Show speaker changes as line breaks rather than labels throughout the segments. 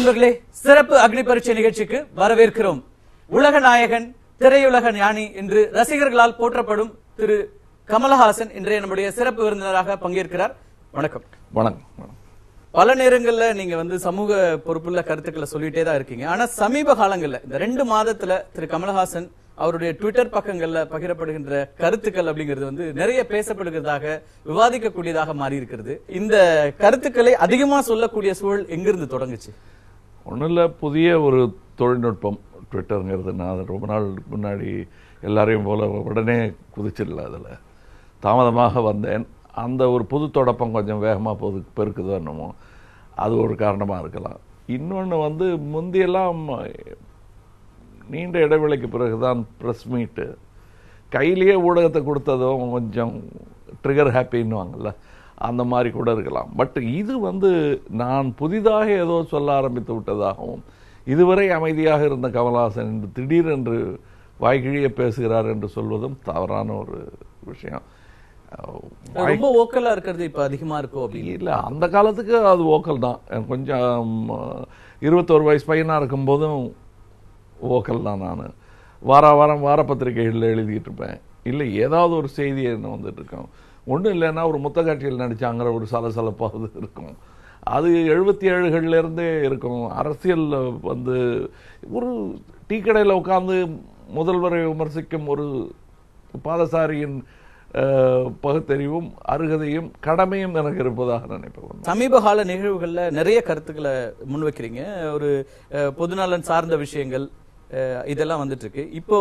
வணக்கம் நண்பர்களே, சிறப்பு அக்னி பரீட்சை நிகழ்ச்சிக்கு வரவேற்கிறோம். உலக நாயகன், திரையுலக ஞானி என்று ரசிகர்களால் போற்றப்படும் திரு கமலஹாசன் இன்றைய நம்முடைய சிறப்பு விருந்தினராக பங்கேற்கிறார். வணக்கம்.
வணக்கம்.
பல நேரங்கள்ல நீங்க சமூக பொறுப்புள்ள கருத்துக்களை சொல்லிட்டே தான் இருக்கீங்க. ஆனா சமீப காலங்கள்ல இந்த 2 மாதத்துல திரு கமலஹாசன் அவருடைய ட்விட்டர் பக்கங்கள்ல பகிரப்படுகின்ற கருத்துக்கள் அப்படிங்கிறது நிறைய பேசப்படுகிறதாக, விவாதிக்கக்கூடியதாக மாறி இருக்கிறது. இந்த கருத்துக்களை அதிகமா சொல்லக்கூடிய சூழல் எங்கிருந்து தொடங்குச்சு?
ஒன்றும் புதிய ஒரு தொழில்நுட்பம் ட்விட்டருங்கிறது. நான் ரொம்ப நாள் முன்னாடி எல்லாரையும் போல உடனே குதிச்சிடல, அதில் தாமதமாக வந்தேன். அந்த ஒரு புது தொடப்பம் கொஞ்சம் வேகமாக பெருக்குதோ என்னமோ, அது ஒரு காரணமாக இருக்கலாம். இன்னொன்று முந்தியெல்லாம் நீண்ட இடைவெளிக்கு பிறகுதான் ப்ரெஸ் மீட்டு, கையிலேயே ஊடகத்தை கொடுத்ததும் கொஞ்சம் ட்ரிகர் ஹாப்பின்னுவாங்கல்ல, அந்த மாதிரி கூட இருக்கலாம். பட் இது நான் புதிதாக ஏதோ சொல்ல ஆரம்பித்து விட்டதாகவும், இதுவரை அமைதியாக இருந்த கமலஹாசன் என்று திடீரென்று வாய்கிழிய பேசுகிறார் என்று சொல்வதும் தவறான ஒரு விஷயம்.
ரொம்ப ஓக்கலா இருக்கிறது இப்ப அதிகமா இருக்கும் அப்படி
இல்லை, அந்த காலத்துக்கு அது ஓக்கல் தான். கொஞ்சம் 21 வயசு பையனாக இருக்கும்போதும் ஓக்கல் தான். நான் வாரம் வார பத்திரிகைகளில் எழுதிட்டு இருப்பேன். இல்லை ஏதாவது ஒரு செய்தி என்ன வந்துட்டு இருக்கோம். ஒன்றும் இல்லைன்னா ஒரு முத்தக்காட்சியில் நடித்தாங்கிற ஒரு சலசலப்பாவது இருக்கும். அது 77களிலிருந்தே இருக்கும். அரசியல் ஒரு டீ கடையில் உட்கார்ந்து முதல்வரை விமர்சிக்கும் ஒரு பாதசாரியின் பகுத்தறிவும் அருகதையும் கடமையும் எனக்கு இருப்பதாக நினைப்பேன்.
சமீப கால நிகழ்வுகள்ல நிறைய கருத்துக்களை முன்வைக்கிறீங்க. ஒரு பொதுநலன் சார்ந்த விஷயங்கள் இதெல்லாம் வந்துட்டு இருக்கு. இப்போ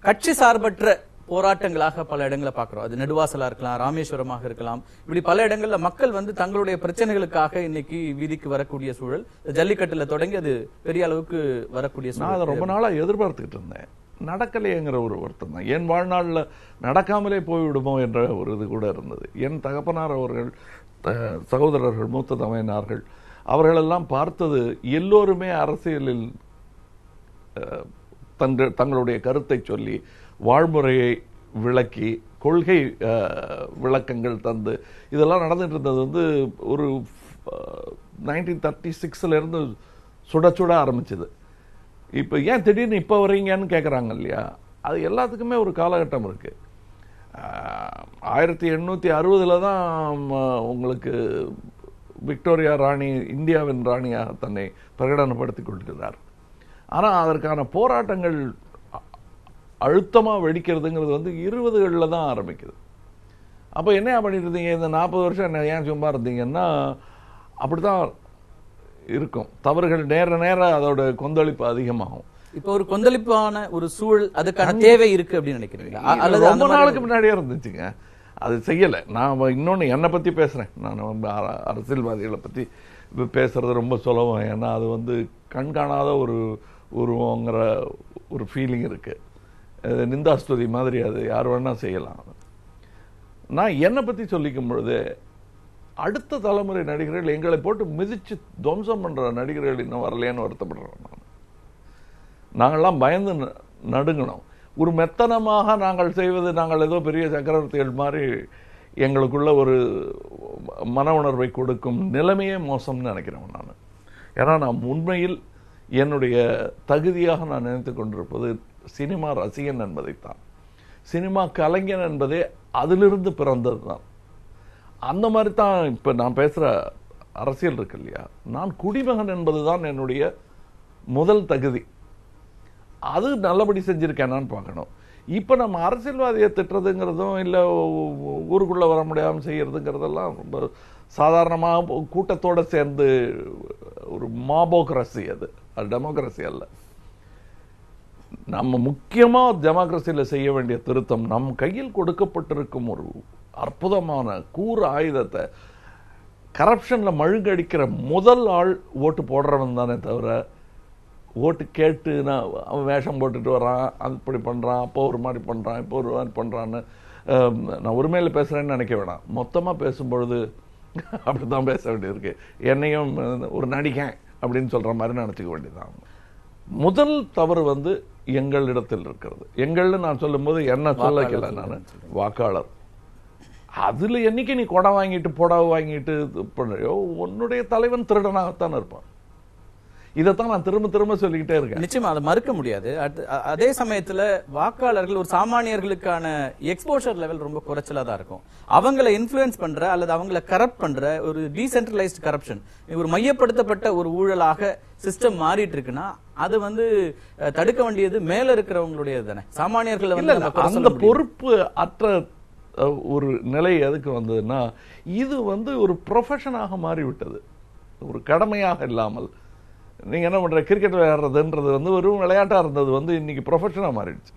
கட்சி சார்பற்ற போராட்டங்களாக பல இடங்களை பாக்குறோம். அது நெடுவாசலா இருக்கலாம், ராமேஸ்வரமாக இருக்கலாம். இப்படி பல இடங்கள்ல மக்கள் தங்களுடைய பிரச்சனைகளுக்காக இன்னைக்கு வீதிக்கு வரக்கூடிய சூழல், ஜல்லிக்கட்டுல தொடங்கி அது பெரிய அளவுக்கு வரக்கூடிய சூழல்.
நான் அதை ரொம்ப நாளா எதிர்பார்த்துக்கிட்டு இருந்தேன். நடக்கலையேங்கிற ஒரு வருத்தம் தான். என் வாழ்நாளில் நடக்காமலே போய்விடுமோ என்ற ஒரு இது கூட இருந்தது. என் தகப்பனார் அவர்கள், சகோதரர்கள், மூத்த தமையனார்கள் அவர்களெல்லாம் பார்த்தது எல்லோருமே அரசியலில் தங்களுடைய கருத்தை சொல்லி, வாழ்முறையை விளக்கி, கொள்கை விளக்கங்கள் தந்து இதெல்லாம் நடந்துட்டு இருந்தது ஒரு 1936 சுட சுட ஆரம்பிச்சது. இப்போ ஏன் திடீர்னு இப்போ வரீங்கன்னு கேட்குறாங்க இல்லையா? அது எல்லாத்துக்குமே ஒரு காலகட்டம் இருக்கு. 1860 தான் உங்களுக்கு விக்டோரியா ராணி இந்தியாவின் ராணியாக தன்னை பிரகடனப்படுத்தி கொள்கிறார். ஆனால் அதற்கான போராட்டங்கள் அழுத்தமாக வெடிக்கிறதுங்கிறது 20களில் தான் ஆரம்பிக்குது. அப்போ என்ன பண்ணிட்டு இருந்தீங்க இந்த 40 வருஷம்? என்ன ஏன் சும்மா இருந்தீங்கன்னா அப்படித்தான் இருக்கும். தவறுகள் நேர அதோட கொந்தளிப்பு அதிகமாகும்.
இப்போ ஒரு கொந்தளிப்பான ஒரு சூழல், அதுக்கான தேவை இருக்கு அப்படின்னு நினைக்கிறீங்க? அல்லது
ரொம்ப நாளுக்கு முன்னாடியே இருந்துச்சுங்க, அது செய்யலை. நான் இன்னொன்று என்னை பற்றி பேசுகிறேன். நான் அரசியல்வாதிகளை பற்றி பேசுறது ரொம்ப சுலபம். ஏன்னா அது கண்காணாத ஒரு உருவங்கிற ஒரு ஃபீலிங் இருக்கு. நிந்தாஸ்துதி மாதிரி அது யார் வேணா செய்யலாம். நான் என்னை பற்றி சொல்லிக்கும் பொழுது அடுத்த தலைமுறை நடிகர்கள் எங்களை போட்டு மிதிச்சு துவம்சம் பண்ற நடிகர்கள் இன்னும் வரலையான்னு வருத்தப்படுறோம். நாங்கள்லாம் பயந்து நடுங்கணும். ஒரு மெத்தனமாக நாங்கள் செய்வது, நாங்கள் ஏதோ பெரிய சக்கரவர்த்திகள் மாதிரி எங்களுக்குள்ள ஒரு மன உணர்வை கொடுக்கும் நிலைமையே மோசம்னு நினைக்கிறேன் நான். ஏன்னா நான் உண்மையில் என்னுடைய தகுதியாக நான் நினைத்து கொண்டிருப்பது சினிமா ரசிகன் என்பதைத்தான். சினிமா கலைஞன் என்பதே அதிலிருந்து பிறந்தது தான். அந்த மாதிரி தான் இப்போ நான் பேசுகிற அரசியல் இருக்கு இல்லையா, நான் குடிமகன் என்பதுதான் என்னுடைய முதல் தகுதி. அது நல்லபடி செஞ்சுருக்கேனான்னு பார்க்கணும். இப்போ நம்ம அரசியல்வாதியை திட்டுறதுங்கிறதும் இல்லை ஊருக்குள்ளே வர முடியாமல் செய்யறதுங்கிறதெல்லாம் ரொம்ப சாதாரணமாக கூட்டத்தோடு சேர்ந்து ஒரு மாபோக்ரஸி. அது டெமோக்ரஸி அல்ல. நம்ம முக்கியமாக டெமோக்ரஸியில் செய்ய வேண்டிய திருத்தம், நம் கையில் கொடுக்கப்பட்டிருக்கும் ஒரு அற்புதமான கூறு ஆயுதத்தை கரப்ஷனில் மழுங்கடிக்கிற முதல் ஆள் ஓட்டு போடுறவன் தானே தவிர, ஓட்டு கேட்டு அவன் வேஷம் போட்டுட்டு வரான், அப்படி பண்ணுறான், அப்போ ஒரு மாதிரி பண்ணுறான், இப்போ ஒரு மாதிரி பண்ணுறான்னு நான் உரிமையில் பேசுகிறேன்னு நினைக்க வேணாம். மொத்தமாக பேசும்பொழுது அப்படி தான் பேச வேண்டியிருக்கு. என்னையும் ஒரு நடிகன் அப்படின்னு சொல்கிற மாதிரி நினச்சிக்க வேண்டியதான். முதல் தவறு எங்களிடத்தில் இருக்கிறது. எங்கள்னு நான் சொல்லும்போது என்ன சொல்லல, நான் வாக்காளர். அதில் என்னைக்கு நீ கொடை வாங்கிட்டு புடவை வாங்கிட்டு உன்னுடைய தலைவன் திருடனாகத்தான் இருப்பான். இதைத்தான் நான் திரும்ப திரும்ப சொல்லிக்கிட்டே இருக்கேன்.
நிச்சயமா அதை மறுக்க முடியாது. அதே சமயத்துல வாக்காளர்கள் ஒரு சாமானியர்களுக்கான எக்ஸ்போஷர் லெவல் ரொம்ப குறைச்சலா தான் இருக்கும். அவங்களை இன்ஃபுளுன்ஸ் பண்ற அல்லது அவங்களை கரப்ட் பண்ற ஒரு டீசென்ட்ரலைஸ்ட் கரப்ஷன், ஒரு மையப்படுத்தப்பட்ட ஒரு ஊழலாக சிஸ்டம் மாறிட்டு இருக்குன்னா அது தடுக்க வேண்டியது மேல இருக்கிறவங்களுடைய தானே. சாமானியர்கள்
அந்த பொறுப்பு அற்ற ஒரு நிலை எதுக்கு வந்ததுன்னா, இது ஒரு ப்ரொஃபஷனாக மாறிவிட்டது, ஒரு கடமையாக இல்லாமல். நீங்க என்ன பண்ற, கிரிக்கெட் விளையாடுறதுன்றது ஒரு விளையாட்டா இருந்தது இன்னைக்கு ப்ரொஃபஷனா மாறிடுச்சு.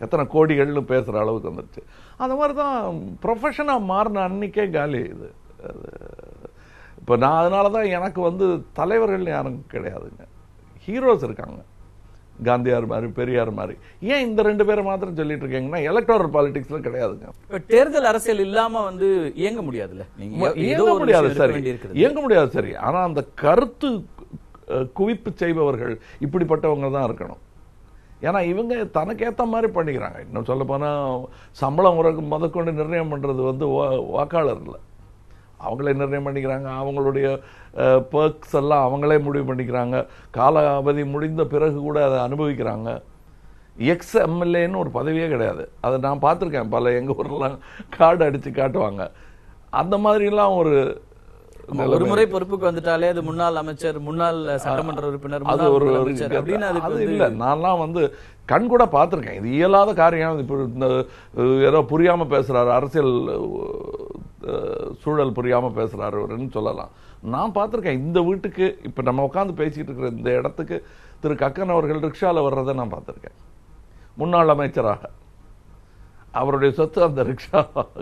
எத்தனை கோடிகள்னு பேசுற அளவுக்கு வந்துருச்சு. அந்த மாதிரிதான் ப்ரொஃபஷனா மாறின அன்னைக்கே காலி இது. இப்ப நான் அதனாலதான் எனக்கு தலைவர்கள் யாரும் கிடையாதுங்க, ஹீரோஸ் இருக்காங்க. காந்தியார் மாதிரி, பெரியார் மாதிரி. ஏன் இந்த 2 பேரை மாத்திரம் சொல்லிட்டு இருக்கீங்கன்னா, எலக்டோரல் பாலிடிக்ஸ்ல கிடையாதுங்க.
தேர்தல் அரசியல் இல்லாம இயங்க முடியாதுல்ல.
இயங்க முடியாது சரி, இயங்க முடியாது சரி. ஆனா அந்த கருத்து குவிப்பு செய்பவர்கள் இப்படிப்பட்டவங்க தான் இருக்கணும். ஏன்னா இவங்க தனக்கு ஏத்த மாதிரி பண்ணிக்கிறாங்க. இன்னும் சொல்ல போனா சம்பளம் முதற்கொண்டு நிர்ணயம் பண்றது வாக்காளர் இல்ல, அவங்களே நிர்ணயம் பண்ணிக்கிறாங்க. அவங்களுடைய பர்க்ஸ் எல்லாம் அவங்களே முடிவு பண்ணிக்கிறாங்க. கால அவதி முடிந்த பிறகு கூட அதை அனுபவிக்கிறாங்க. எக்ஸ் எம்எல்ஏன்னு ஒரு பதவியே கிடையாது. அதை நான் பார்த்துருக்கேன், பல எங்க ஊர்லாம் கார்டு அடிச்சு காட்டுவாங்க. அந்த மாதிரிலாம் ஒரு
முறை பொறுப்புக்கு வந்துட்டாலே அது முன்னாள் அமைச்சர், முன்னாள் சட்டமன்ற உறுப்பினர்,
அது ஒரு அது இல்ல. நான்லாம் கண் கூட பார்த்திருக்கேன். இது இயலாத காரியம். இப்ப ஏதோ புரியாம பேசுறாரு, அரசியல் சூழல் புரியாம பேசுறாருன்னு சொல்லலாம். நான் பார்த்திருக்கேன். இந்த வீட்டுக்கு இப்ப நம்ம உட்காந்து பேசிட்டு இருக்கிற இந்த இடத்துக்கு திரு கக்கன் அவர்கள் ரிக்ஷால வர்றதை நான் பார்த்திருக்கேன். முன்னாள் அமைச்சராக அவருடைய சொத்து அந்த ரிக்ஷா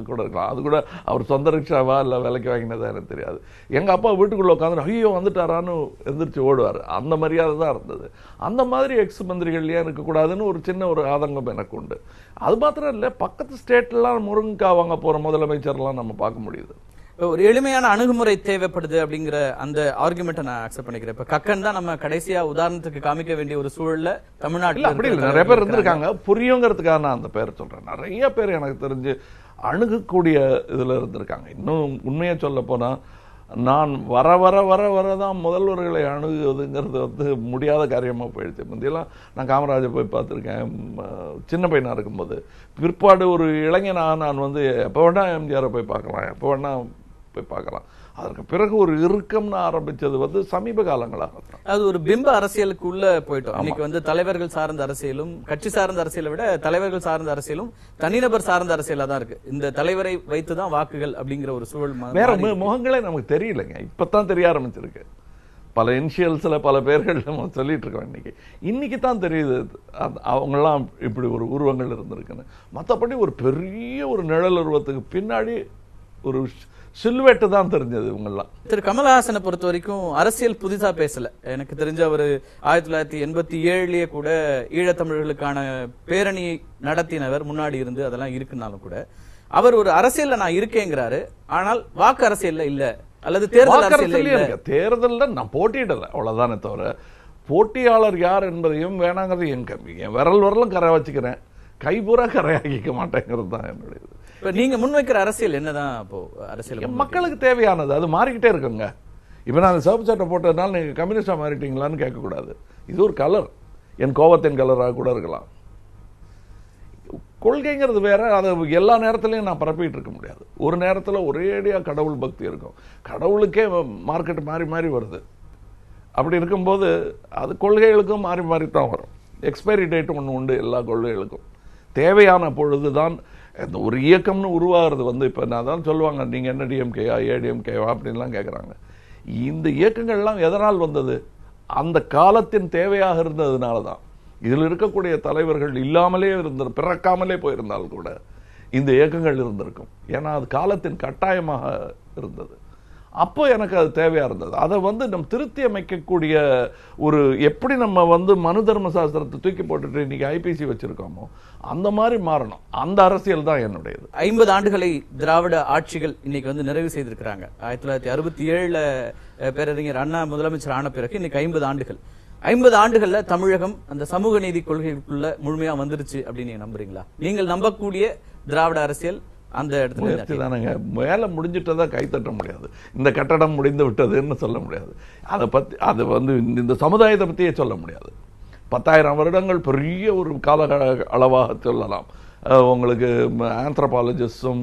கூட இருக்கலாம். அது கூட அவர் சொந்த ரிக்ஷாவா இல்ல விலைக்கு வாங்கினதா எனக்கு தெரியாது. எங்க அப்பா வீட்டுக்குள்ள உட்காந்து ஐயோ வந்துட்டாரான்னு எந்திரிச்சு ஓடுவார். அந்த மரியாதை தான் இருந்தது. அந்த மாதிரி எக்ஸ் மந்திரிகள் ஏன் இருக்கக்கூடாதுன்னு ஒரு சின்ன ஒரு ஆதங்கம் எனக்கு உண்டு. அது மாத்திரம் இல்ல, பக்கத்து ஸ்டேட்லாம் முருங்கா வாங்க போற முதலமைச்சர்லாம் நம்ம பார்க்க முடியுது.
ஒரு எளிமையான அணுகுமுறை தேவைப்படுது அப்படிங்கிற அந்த ஆர்குமெண்ட்டை நான் அக்செப்ட் பண்ணிக்கிறேன். இப்ப கக்கன் தான் நம்ம கடைசியா உதாரணத்துக்கு காமிக்க வேண்டிய ஒரு சூழல்ல தமிழ்நாட்டில்
அப்படி இல்லை, நிறைய பேர் இருந்திருக்காங்க. புரியுங்கிறதுக்காக நான் அந்த பேர் சொல்றேன். நிறைய பேர் எனக்கு தெரிஞ்சு அணுகக்கூடிய இதுல இருந்திருக்காங்க. இன்னும் உண்மையை சொல்ல போனா, நான் வர வர வர வரதான் முதல்வர்களை அணுகுவதுங்கிறது முடியாத காரியமா போயிடுச்சு. முந்தையெல்லாம் நான் காமராஜர் போய் பார்த்துருக்கேன் சின்ன பையனா இருக்கும்போது. பிற்பாடு ஒரு இளைஞனாக நான் எப்போ வேணா எம்ஜிஆரை போய் பார்க்கலாம், எப்போ வேணா போய் பார்க்கலாம். அதற்கு பிறகு ஒரு இறுக்கம்னு ஆரம்பிச்சது சமீப காலங்களாக.
அது ஒரு பிம்ப அரசியலுக்கு உள்ள போயிட்டோம். இன்னைக்கு தலைவர்கள் சார்ந்த அரசியலும், கட்சி சார்ந்த அரசியலை விட தலைவர்கள் சார்ந்த அரசியலும் தனிநபர் சார்ந்த அரசியலா தான் இருக்கு. இந்த தலைவரை வைத்துதான் வாக்குகள் அப்படிங்கிற ஒரு சூழல்.
வேற முகங்களே நமக்கு தெரியலைங்க, இப்பதான் தெரிய ஆரம்பிச்சிருக்கு. பல இனிஷியல்ஸ்ல பல பேர்கள் நம்ம சொல்லிட்டு இருக்கோம். இன்னைக்கு தான் தெரியுது அவங்கெல்லாம் இப்படி ஒரு உருவங்கள் இருந்திருக்குன்னு. மற்றபடி ஒரு பெரிய ஒரு நிழல் உருவத்துக்கு பின்னாடி ஒரு சில்வேட்டு தான் தெரிஞ்சது இவங்கெல்லாம்.
திரு கமலஹாசனை பொறுத்த வரைக்கும் அரசியல் புதுசா பேசல. எனக்கு தெரிஞ்ச அவர் 1987 கூட ஈழத்தமிழர்களுக்கான பேரணி நடத்தினவர், முன்னாடி இருந்து அதெல்லாம் இருக்குனாலும் கூட அவர் ஒரு அரசியல்ல நான் இருக்கேங்கிறாரு. ஆனால் வாக்கு அரசியல்ல இல்ல, அல்லது தேர்தல் அரசியல்ல இல்ல.
தேர்தல்ல நான் போட்டியிடல, அவ்வளவுதானே தவிர போட்டியாளர் யார் என்பதையும் வேணாங்கிறது என் விரல் வரலும் கரை வச்சுக்கிறேன், கைபூரா கரையாக்கிக்க மாட்டேங்கிறது தான் என்னுடைய.
இப்ப நீங்க முன்வைக்கிற அரசியல் என்னதான்? இப்போ அரசியல்
மக்களுக்கு தேவையானது, அது மாறிக்கிட்டே இருக்குங்க. இப்ப நான் சிவப்பு சட்டை போட்டதுனால நீங்க கம்யூனிஸ்டா மாறிட்டீங்களான்னு கேட்கக்கூடாது. இது ஒரு கலர், என் கோபத்தின் கலராக கூட இருக்கலாம். கொள்கைங்கிறது வேற. அதை எல்லா நேரத்திலையும் நான் பரப்பிட்டு இருக்க முடியாது. ஒரு நேரத்தில் ஒரேடியா கடவுள் பக்தி இருக்கும், கடவுளுக்கே மார்க்கெட் மாறி மாறி வருது. அப்படி இருக்கும்போது அது கொள்கைகளுக்கும் மாறி மாறி தான் வரும். எக்ஸ்பைரி டேட் ஒன்று உண்டு எல்லா கொள்கைகளுக்கும். தேவையான பொழுதுதான் இந்த ஒரு இயக்கம்னு உருவாகிறது. இப்ப நான் தான் சொல்லுவாங்க, நீங்க என்ன டிஎம்கேயா ஏடிஎம்கேவா அப்படின்லாம் கேட்கறாங்க. இந்த இயக்கங்கள்லாம் எதனால் வந்தது? அந்த காலத்தின் தேவையாக இருந்ததுனாலதான். இதில் இருக்கக்கூடிய தலைவர்கள் இல்லாமலே பிறக்காமலே போயிருந்தால் கூட இந்த இயக்கங்கள் இருந்திருக்கும். ஏன்னா அது காலத்தின் கட்டாயமாக இருந்தது. அப்போ எனக்கு அது தேவையா இருந்தது. அதை நம்ம திருத்தி அமைக்கக்கூடிய ஒரு, எப்படி நம்ம மனு தர்ம சாஸ்திரத்தை தூக்கி போட்டுட்டு இன்னைக்கு ஐபிசி வச்சிருக்கோமோ அந்த மாதிரி மாறணும். அந்த அரசியல் தான் என்னுடையது.
50 ஆண்டுகளை திராவிட ஆட்சிகள் இன்னைக்கு நிறைவு செய்திருக்கிறாங்க. 1967 பேரறிஞர் அண்ணா முதலமைச்சர் ஆன பிறகு இன்னைக்கு 50 ஆண்டுகள். 50 ஆண்டுகள்ல தமிழகம் அந்த சமூக நீதி கொள்கைக்குள்ள முழுமையா வந்துருச்சு அப்படின்னு நீங்க நம்புறீங்களா? நீங்கள் நம்பக்கூடிய திராவிட அரசியல் அந்த இடத்துல
முயற்சி தானேங்க. வேலை முடிஞ்சிட்டதா கைத்தட்ட முடியாது. இந்த கட்டடம் முடிந்து விட்டதுன்னு சொல்ல முடியாது. அதை பத்தி அது வந்து இந்த சமுதாயத்தை பத்தியே சொல்ல முடியாது. 10,000 வருடங்கள் பெரிய ஒரு கால அளவாக சொல்லலாம். உங்களுக்கு ஆந்த்ரோபாலஜிஸ்டும்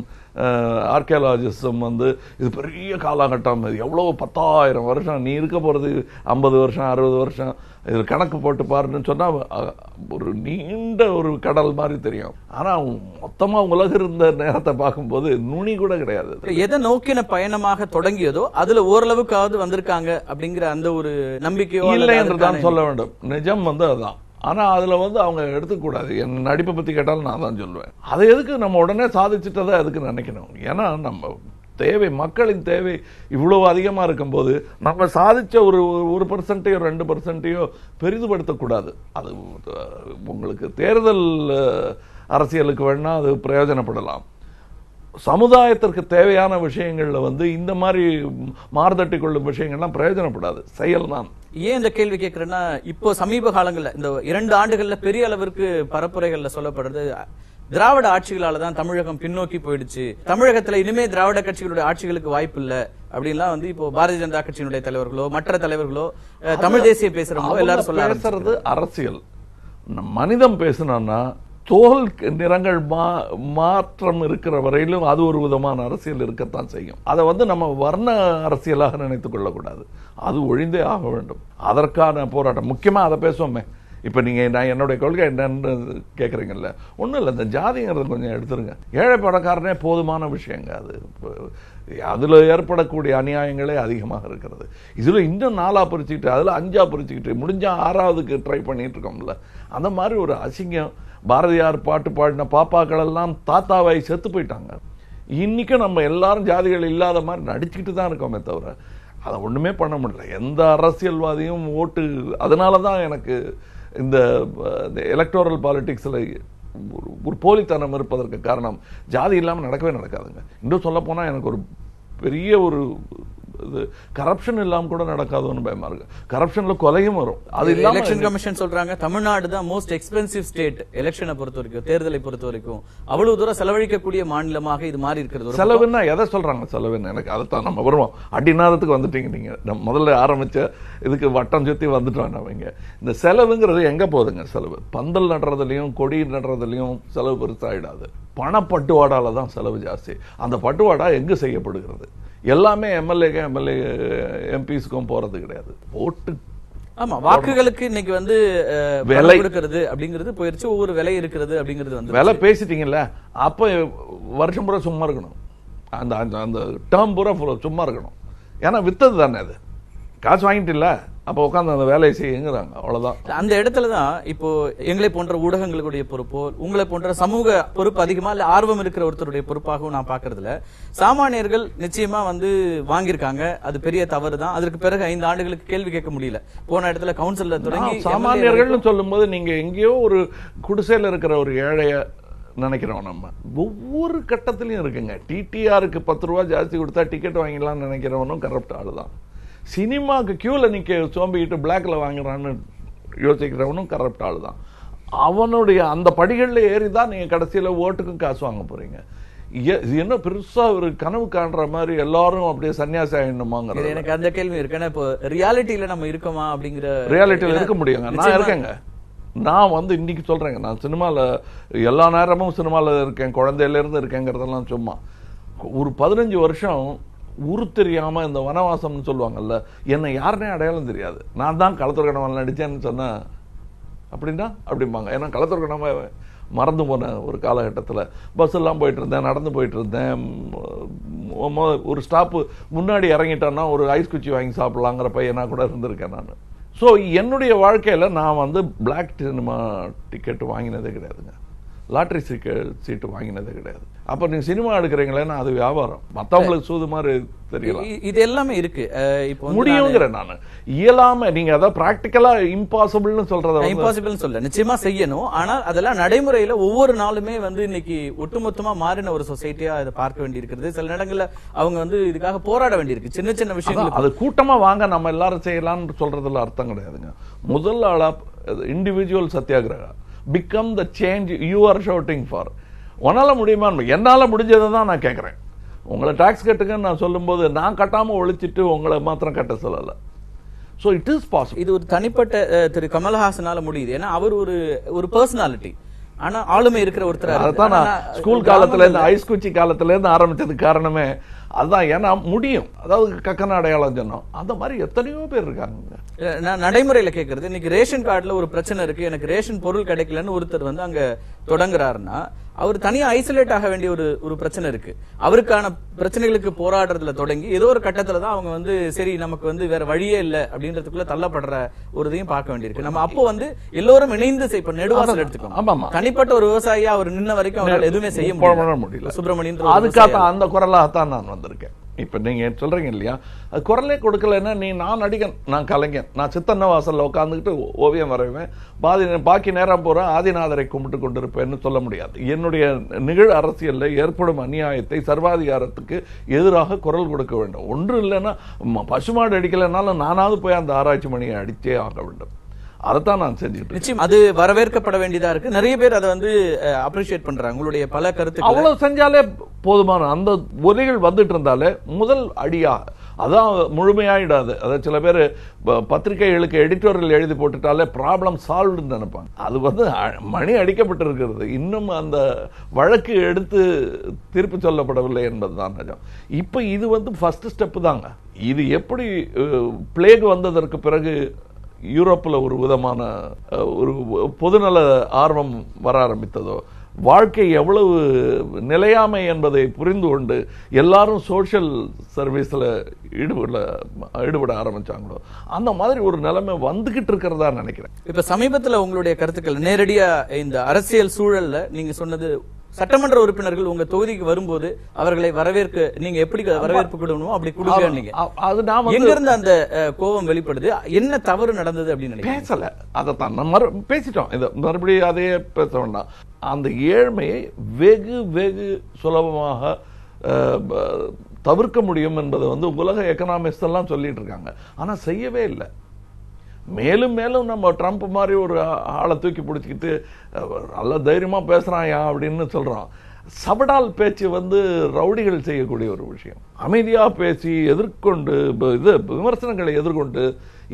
ஆர்கியாலஜிஸ்டும் வந்து இது பெரிய காலகட்டம், இது எவ்வளோ 10,000 வருஷம், நீ இருக்க போகிறது 50 வருஷம் 60 வருஷம், இது கணக்கு போட்டு பாருன்னு சொன்னால் ஒரு நீண்ட ஒரு கடல் மாதிரி தெரியும். ஆனால் மொத்தமாக உலகம் இருந்த நேரத்தை பார்க்கும்போது நுனி கூட கிடையாது.
எதை நோக்கின பயணமாக தொடங்கியதோ அதுல ஓரளவுக்காவது வந்திருக்காங்க அப்படிங்கிற அந்த ஒரு நம்பிக்கையோ
இல்லை என்று தான் சொல்ல வேண்டும். நிஜம் வந்து அதுதான். ஆனா அதுல வந்து அவங்க எடுத்துக்கூடாது. என் நடிப்பை பத்தி கேட்டாலும் நான் தான் சொல்லுவேன். அதை எதுக்கு நம்ம உடனே சாதிச்சுட்டதை அதுக்கு நினைக்கணும். ஏன்னா நம்ம தேவை, மக்களின் தேவை இவ்வளவு அதிகமா இருக்கும்போது நம்ம சாதிச்ச ஒரு 1%, 2% பெரிதுபடுத்தக்கூடாது. அது உங்களுக்கு தேர்தல் அரசியலுக்கு வேணா அது பிரயோஜனப்படலாம். சமுதாயத்திற்கு தேவையான விஷயங்கள்ல வந்து இந்த மாதிரி மாறுதட்டி கொள்ளும் விஷயங்கள்லாம் பிரயோஜனப்படாது, செயல் தான்.
ஏன் இந்த கேள்வி கேட்கிறேன்னா, இப்போ சமீப காலங்கள்ல இந்த 2 ஆண்டுகள்ல பெரிய அளவிற்கு பரப்புரைகள்ல சொல்லப்படுறது, திராவிட ஆட்சிகளால தான் தமிழகம் பின்னோக்கி போயிடுச்சு, தமிழகத்துல இனிமே திராவிட கட்சிகளுடைய ஆட்சிகளுக்கு வாய்ப்பு இல்ல அப்படின்லாம் வந்து இப்போ பாரதிய ஜனதா கட்சியினுடைய தலைவர்களோ மற்ற தலைவர்களோ தமிழ் தேசிய பேசுறவங்களோ எல்லாரும் சொல்ல
அரசியல். மனிதம் பேசினா தோல் நிறங்கள் மாற்றம் இருக்கிற வரையிலும் அது ஒரு விதமான அரசியல் இருக்கத்தான் செய்யும். அதை வந்து நம்ம வர்ண அரசியலாக நினைத்துக் கொள்ளக்கூடாது. அது ஒழிந்தே ஆக வேண்டும். அதற்கான போராட்டம் முக்கியமா அதை பேசுவோமே. இப்ப நீங்க நான் என்னுடைய கொள்கை என்னன்னு கேக்குறீங்கல்ல, ஒண்ணும் இல்லை, இந்த ஜாதிங்கிறது கொஞ்சம் எடுத்துருங்க. ஏழை பணக்காரனே போதுமான விஷயங்க. அது அதுல ஏற்படக்கூடிய அநியாயங்களே அதிகமாக இருக்கிறது. இதுல இன்னும் 4ஆ பிரிச்சுக்கிட்டு அதுல 5ஆ பிரிச்சுக்கிட்டு முடிஞ்சா 6ஆவதுக்கு ட்ரை பண்ணிட்டு இருக்கோம்ல. அந்த மாதிரி ஒரு அசிங்கம். பாரதியார் பாட்டு பாடின பாப்பாக்கள் எல்லாம் தாத்தாவாய் செத்து போயிட்டாங்க. இன்னைக்கும் நம்ம எல்லாரும் ஜாதிகள் இல்லாத மாதிரி நடிச்சுக்கிட்டு தான் இருக்கோமே தவிர அதை ஒண்ணுமே பண்ண முடியல. எந்த அரசியல்வாதியும் ஓட்டு, அதனாலதான் எனக்கு இந்த எலக்டோரல் பாலிடிக்ஸ்ல ஒரு போலித்தனம் இருப்பதற்கு காரணம் ஜாதி இல்லாமல் நடக்கவே நடக்காதுங்க. இன்னும் சொல்ல போனா எனக்கு ஒரு பெரிய ஒரு கரப்ஷன் இல்லாம கூட நடக்காதுன்னு பயமா இருக்கு. கரப்ஷன்ல கொலையும் வரும். அது இல்லாம
எலெக்ஷன் கமிஷன் சொல்றாங்க தமிழ்நாடு தான் மோஸ்ட் எக்ஸ்பென்சிவ் ஸ்டேட் எலெக்ஷனை பொறுத்த வரைக்கும், தேர்தலை பொறுத்த வரைக்கும் அவ்வளவு தூரம் செலவழிக்கக்கூடிய மாநிலமாக இது மாறி இருக்கிறது.
செலவுன்னா எதை சொல்றாங்க? செலவுன்னு எனக்கு அதைத்தான் நம்ம வருவோம். அடிநாதத்துக்கு வந்துட்டீங்க நீங்க. நம்ம முதல்ல ஆரம்பிச்ச இதுக்கு வட்டம் சுத்தி வந்துட்டோம். அவங்க இந்த செலவுங்கிறது எங்க போகுதுங்க? செலவு பந்தல் நடுறதுலயும் கொடி நடுறதுலயும் செலவு பெருசாயிடாது. பணப்பட்டுவாடால தான் செலவு ஜாஸ்தி. அந்த பட்டுவாடா எங்கு செய்யப்படுகிறது? எல்லாமே எம்எல்ஏ எம்பிஸ்க்கும் போறது கிடையாது. ஓட்டு
ஆமா, வாக்குகளுக்கு இன்னைக்கு வந்து விலை கொடுக்கிறது அப்படிங்கிறது போயிருச்சு. ஒவ்வொரு விலை இருக்கிறது அப்படிங்கிறது வந்து
விலை பேசிட்டீங்கல்ல, அப்ப வருஷம் பூரா சும்மா இருக்கணும். அந்த அந்த டேர்ம் பூரா சும்மா இருக்கணும். ஏன்னா வித்தது தானே, அது காசு வாங்கிட்டு இல்ல, அப்ப உட்காந்து அந்த வேலையை செய்யுங்கிறாங்க. அவ்வளவுதான்.
அந்த இடத்துலதான் இப்போ எங்களை போன்ற ஊடகங்களுடைய பொறுப்போ உங்களை போன்ற சமூக பொறுப்பு அதிகமா இல்ல ஆர்வம் இருக்கிற ஒருத்தருடைய பொறுப்பாகவும் நான் பாக்குறதுல, சாமானியர்கள் நிச்சயமா வந்து வாங்கியிருக்காங்க. அது பெரிய தவறு தான். அதற்கு பிறகு 5 ஆண்டுகளுக்கு கேள்வி கேட்க முடியல. போன இடத்துல கவுன்சில்ல தொடங்கி
சாமானியர்கள் சொல்லும் போது நீங்க எங்கேயோ ஒரு குடிசையில இருக்கிற ஒரு ஏழைய நினைக்கிறோம். நம்ம ஒவ்வொரு கட்டத்திலையும் இருக்குங்க. டிடிஆருக்கு 10 ரூபா ஜாஸ்தி கொடுத்தா டிக்கெட் வாங்கிடலாம்னு நினைக்கிறவனும் கரப்ட் ஆளுதான். சினிமாக்கு கியூல நிக்க சோம்பிக்கிட்டு பிளாக்ல வாங்குறான்னு யோசிக்கிறவனும் கரப்ட் ஆளுதான். அவனுடைய அந்த படிகள்ல ஏறிதான் நீங்க கடைசியில ஓட்டுக்கும் காசு வாங்க போறீங்க. என்ன பெருசா ஒரு கனவு காண்ற மாதிரி எல்லாரும் அப்படியே சன்னியாசி ஆயிடணுமாங்க.
எனக்கு அந்த கேள்வி இருக்கு. இப்போ ரியாலிட்டியில நம்ம இருக்கோமா அப்படிங்கிற
ரியாலிட்டியில இருக்க முடியுங்க. நான் இருக்கேங்க. நான் வந்து இன்னைக்கு சொல்றேங்க, நான் சினிமால எல்லா நேரமும் சினிமால இருக்கேன், குழந்தையில இருந்து இருக்கேங்கிறதெல்லாம் சும்மா. ஒரு 15 வருஷம் ஊரு தெரியாம இந்த வனவாசம்னு சொல்லுவாங்கல்ல, என்னை யாருனே அடையாளம் தெரியாது. நான் தான் களத்தூர் கணவன் நடிச்சேன்னு சொன்னா அப்படின்னா அப்படிம்பாங்க. ஏன்னா களத்தூர் கணவ மறந்து போன ஒரு காலகட்டத்தில் பஸ் எல்லாம் போயிட்டு இருந்தேன், நடந்து போயிட்டு இருந்தேன். ஒரு ஸ்டாப்பு முன்னாடி இறங்கிட்டேன்னா ஒரு ஐஸ் குச்சி வாங்கி சாப்பிடலாங்கிற பையனா கூட இருந்திருக்கேன் நான். ஸோ என்னுடைய வாழ்க்கையில் நான் வந்து பிளாக் சினிமா டிக்கெட் வாங்கினதே கிடையாதுங்க. லாட்டரி சீட்டு வாங்கினதே கிடையாது. அப்ப நீங்க சினிமா எடுக்கிறீங்களேன்னா அது வியாபாரம். மத்தவங்களுக்கு சூது மாதிரி தெரியல.
இது எல்லாமே இருக்கு. இப்போ
முடியுங்கிறேன் நான். இயலாம நீங்க அதான் பிராக்டிக்கலா இம்பாசிபிள்னு சொல்றத
இம்பாசிபிள்னு சொல்ல நிச்சயமா செய்யணும். ஆனால் அதெல்லாம் நடைமுறையில ஒவ்வொரு நாளுமே வந்து இன்னைக்கு ஒட்டுமொத்தமா மாறின ஒரு சொசைட்டியா அதை பார்க்க வேண்டி இருக்கிறது. சில இடங்கள்ல அவங்க வந்து இதுக்காக போராட வேண்டியிருக்கு. சின்ன சின்ன விஷயங்கள்
அது கூட்டமா வாங்க நம்ம எல்லாரும் செய்யலாம்னு சொல்றதுல அர்த்தம் கிடையாதுங்க. முதல் ஆளா individual satyagraha become the change you are shouting for. உன்னால முடியுமா? என்னால முடிஞ்சதை தான் நான் கேட்கறேன். உங்களை டாக்ஸ் கட்டுங்கன்னு நான் சொல்லும்போது நான் கட்டாம ஒழிச்சிட்டு உங்களை மாத்திரம் கட்ட சொல்லல. So it is possible.
இது ஒரு தனிப்பட்ட திரு கமல்ஹாசனால முடியுது. ஏன்னா அவர் ஒரு பர்சனாலிட்டி. ஆனா ஆளுமை இருக்கிற ஒருத்தர்.
அதான் நான் ஸ்கூல் காலத்துல இருந்து ஐஸ்குச்சி காலத்துல இருந்து ஆரம்பிச்சதுக்கு காரணமே அதுதான். ஏன்னா முடியும், அதாவது கக்கன அடையாளம் சொன்னோம், அந்த மாதிரி எத்தனையோ பேர் இருக்காங்க.
நான் நடைமுறையில கேட்கறது, இன்னைக்கு ரேஷன் கார்டுல ஒரு பிரச்சனை இருக்கு, எனக்கு ரேஷன் பொருள் கிடைக்கலன்னு ஒருத்தர் வந்து அங்க தொடங்குறாருன்னா அவர் தனியா ஐசோலேட் ஆக வேண்டிய ஒரு பிரச்சனை இருக்கு. அவருக்கான பிரச்சனைகளுக்கு போராடுறதுல தொடங்கி ஏதோ ஒரு கட்டத்துல தான் அவங்க வந்து சரி நமக்கு வந்து வேற வழியே இல்ல அப்படின்றதுக்குள்ள தள்ளப்படுற ஒரு இதையும் பார்க்க வேண்டியிருக்கு. நம்ம அப்போ வந்து எல்லோரும் இணைந்து இப்ப நெடுவாசல் எடுத்துக்கோம். தனிப்பட்ட ஒரு விவசாயியா அவர் நின்ன வரைக்கும் அவரால் எதுவுமே செய்ய முடியல. சுப்பிரமணியன்
அதுக்காக அந்த குரலாகத்தான் நான் வந்திருக்கேன். இப்ப நீங்க சொல்றீங்க இல்லையா, அது குரலே கொடுக்கலன்னா நான் நடிகன், நான் கலைஞன், நான் சித்தன்ன வாசல்ல உட்காந்துக்கிட்டு ஓவியம் வரைவேன், பாக்கி நேரம் போற ஆதிநாதரை கும்பிட்டு கொண்டிருப்பேன்னு சொல்ல முடியாது. என்னுடைய நிகழ் அரசியல்ல ஏற்படும் அநியாயத்தை சர்வாதிகாரத்துக்கு எதிராக குரல் கொடுக்க வேண்டும். ஒன்று இல்லைன்னா பசுமாடு அடிக்கலைன்னாலும் நானாவது போய் அந்த ஆராய்ச்சி மணியை அடிச்சே ஆக வேண்டும். அதைத்தான் நான் செஞ்சுட்டு.
நிச்சயம் அது வரவேற்கப்பட வேண்டியதா இருக்கு. நிறைய பேர் அதை வந்து அப்ரிஷியேட் பண்றாங்க. உங்களுடைய பல கருத்து
அவ்வளவு செஞ்சாலே போதுமான அந்த ஒலிகள் வந்துட்டு இருந்தாலே முதல் அடியா அதான் முழுமையாயிடாது. அதாவது சில பேர் பத்திரிகைகளுக்கு எடிட்டோரியல் எழுதி போட்டுட்டாலே ப்ராப்ளம் சால்வ்னு நினைப்பாங்க. அது வந்து மணி அடிக்கப்பட்டிருக்கிறது, இன்னும் அந்த வழக்கு எடுத்து தீர்ப்பு சொல்லப்படவில்லை என்பதுதான் நிஜம். இப்ப இது வந்து ஃபர்ஸ்ட் ஸ்டெப் தாங்க. இது எப்படி பிளேக் வந்ததற்கு பிறகு யூரோப்பில் ஒரு விதமான ஒரு பொதுநல ஆர்வம் வர ஆரம்பித்ததோ, வாழ்க்கை எவ்வளவு நிலையாமை என்பதை புரிந்து கொண்டு எல்லாரும் சோசியல் சர்வீஸ்ல ஈடுபட ஆரம்பிச்சாங்களோ, அந்த மாதிரி ஒரு நிலைமை வந்துகிட்டு இருக்கிறதா நினைக்கிறேன்.
இப்ப சமீபத்தில் உங்களுடைய கருத்துக்கள் நேரடியா இந்த அரசியல் சூழல்ல நீங்க சொன்னது, சட்டமன்ற உறுப்பினர்கள் உங்க தொகுதிக்கு வரும்போது அவர்களை வரவேற்க நீங்க எப்படி வரவேற்பு கொடுக்கணுமோ அப்படி கொடுங்க. எங்க இருந்து அந்த கோபம் வெளிப்படுது? என்ன தவறு நடந்தது அப்படின்னு
பேசல, அதைத்தான் நம்ம பேசிட்டோம். இதை மறுபடியும் அதையே பேச வேண்டாம். அந்த ஏழ்மையை வெகு வெகு சுலபமாக தவிர்க்க முடியும் என்பதை வந்து உலக எக்கனாமிக்ஸ் எல்லாம் சொல்லிட்டு இருக்காங்க. ஆனா செய்யவே இல்லை. மேலும் மேலும் நம்ம ட்ரம்ப் மாதிரி ஒரு ஆளை தூக்கி பிடிச்சிக்கிட்டு நல்ல தைரியமா பேசுறாயா அப்படின்னு சொல்றோம். சபடால் பேச்சு வந்து ரவுடிகள் செய்யக்கூடிய ஒரு விஷயம். அமைதியா பேசி எதிர்கொண்டு விமர்சனங்களை எதிர்கொண்டு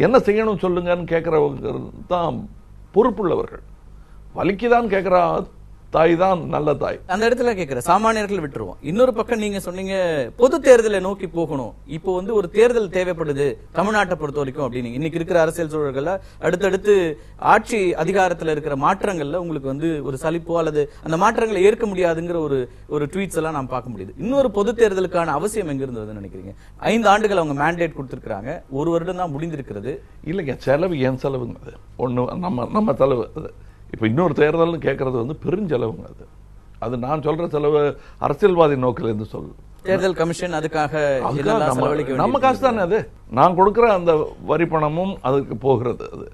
என்ன செய்யணும் சொல்லுங்கன்னு கேட்கிறவங்க தான் பொறுப்புள்ளவர்கள். வலிக்குதான் கேட்கிறா தாய் தான் நல்ல தாய்.
அந்த இடத்துல கேட்கிற சாமானியர்கள் விட்டுருவோம். இன்னொரு பக்கம் நீங்க சொன்னீங்க பொது தேர்தலை நோக்கி போகணும். இப்போ வந்து ஒரு தேர்தல் தேவைப்படுது தமிழ்நாட்டை பொறுத்த வரைக்கும் அப்படின்னு. இன்னைக்கு இருக்கிற அரசியல் சூழல்கள்ல அடுத்தடுத்து ஆட்சி அதிகாரத்துல இருக்கிற மாற்றங்கள்ல உங்களுக்கு வந்து ஒரு சலிப்போ அல்லது அந்த மாற்றங்களை ஏற்க முடியாதுங்கிற ஒரு ட்வீட்ஸ் எல்லாம் நாம் பார்க்க முடியுது. இன்னொரு பொது தேர்தலுக்கான அவசியம் எங்க இருந்ததுன்னு நினைக்கிறீங்க? 5 ஆண்டுகள் அவங்க மேண்டேட் கொடுத்திருக்காங்க, 1 வருடம் தான் முடிந்திருக்கிறது.
இல்லைங்க, செலவு என் செலவுங்க. அது ஒண்ணு நம்ம செலவு. இப்ப இன்னொரு தேர்தல்னு கேட்கறது வந்து பெருஞ்செலவுங்க. அது நான் சொல்ற செலவு அரசியல்வாதி நோக்கில இருந்து சொல்லு.
தேர்தல் கமிஷன் அதுக்காக
நம்ம காசு தானே அது. நான் கொடுக்கிற அந்த வரி பணமும் அதுக்கு போகிறது. அது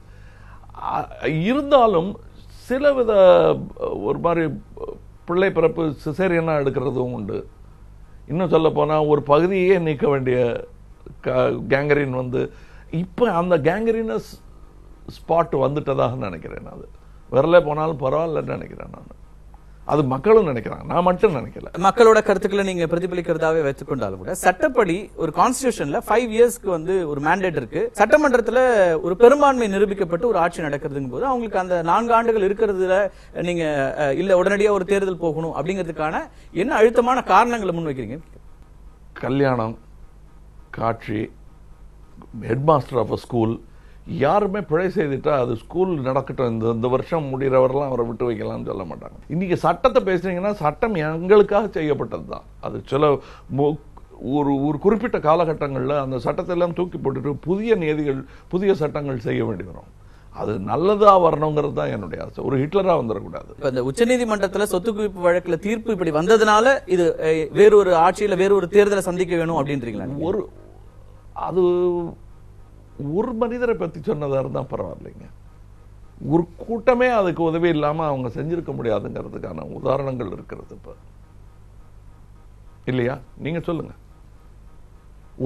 இருந்தாலும் சில வித ஒரு மாதிரி பிள்ளை பிறப்பு சிசேரியனா எடுக்கிறதும் உண்டு. இன்னும் சொல்ல போனா ஒரு பகுதியே நீக்க வேண்டிய கேங்கரின் வந்து இப்ப அந்த கேங்கரினஸ் ஸ்பாட் வந்துட்டதாக நினைக்கிறேன். அது வரல போனாலும் பரவாயில்லன்னு நினைக்கிறேன் நான். அது மக்களும் நினைக்கிறாங்க, நான் மட்டும் நினைக்கல.
மக்களோட கருத்துக்களை நீங்க பிரதிபலிக்கிறதாவே வைத்துக் கொண்டாலும் கூட சட்டப்படி ஒரு கான்ஸ்டிடியூஷன்ல 5 இயர்ஸ்க்கு வந்து ஒரு மேண்டேட் இருக்கு. சட்டமன்றத்துல ஒரு பெரும்பான்மை நிரூபிக்கப்பட்டு ஒரு ஆட்சி நடக்கிறதுங்க போது அவங்களுக்கு அந்த 4 ஆண்டுகள் இருக்கிறதுல நீங்க இல்ல உடனடியா ஒரு தேர்தல் போகணும் அப்படிங்கிறதுக்கான என்ன அழுத்தமான காரணங்களை முன்வைக்கிறீங்க?
கல்யாணம், காட்சி, ஹெட்மாஸ்டர் ஆஃப் ஸ்கூல் யாருமே பிழை செய்துட்டா அது ஸ்கூல் நடக்கட்டும், இந்த வருஷம் முடிகிறவரெல்லாம் அவரை விட்டு வைக்கலாம்னு சொல்ல மாட்டாங்க. இன்னைக்கு சட்டத்தை பேசுறீங்கன்னா சட்டம் எங்களுக்காக செய்யப்பட்டது தான். அது சில ஒரு குறிப்பிட்ட காலகட்டங்களில் அந்த சட்டத்தை எல்லாம் தூக்கி போட்டுட்டு புதிய நியதிகள், புதிய சட்டங்கள் செய்ய வேண்டி வரும். அது நல்லதா வரணுங்கிறது தான் என்னுடைய ஆசை. ஒரு ஹிட்லரா வந்துடக்கூடாது.
இந்த உச்சநீதிமன்றத்துல சொத்து குவிப்பு வழக்குல தீர்ப்பு இப்படி வந்ததுனால இது வேறொரு ஆட்சியில வேறொரு தேர்தலை சந்திக்க வேணும் அப்படின்றீங்களா?
அது ஒரு மனிதரை பத்தி சொன்னதா இருந்தா பரவாயில்லைங்க. ஒரு கூட்டமே அதுக்கு உதவி இல்லாம அவங்க செஞ்சிருக்க முடியாதுங்கிறதுக்கான உதாரணங்கள் இருக்கிறது இப்ப இல்லையா? நீங்க சொல்லுங்க.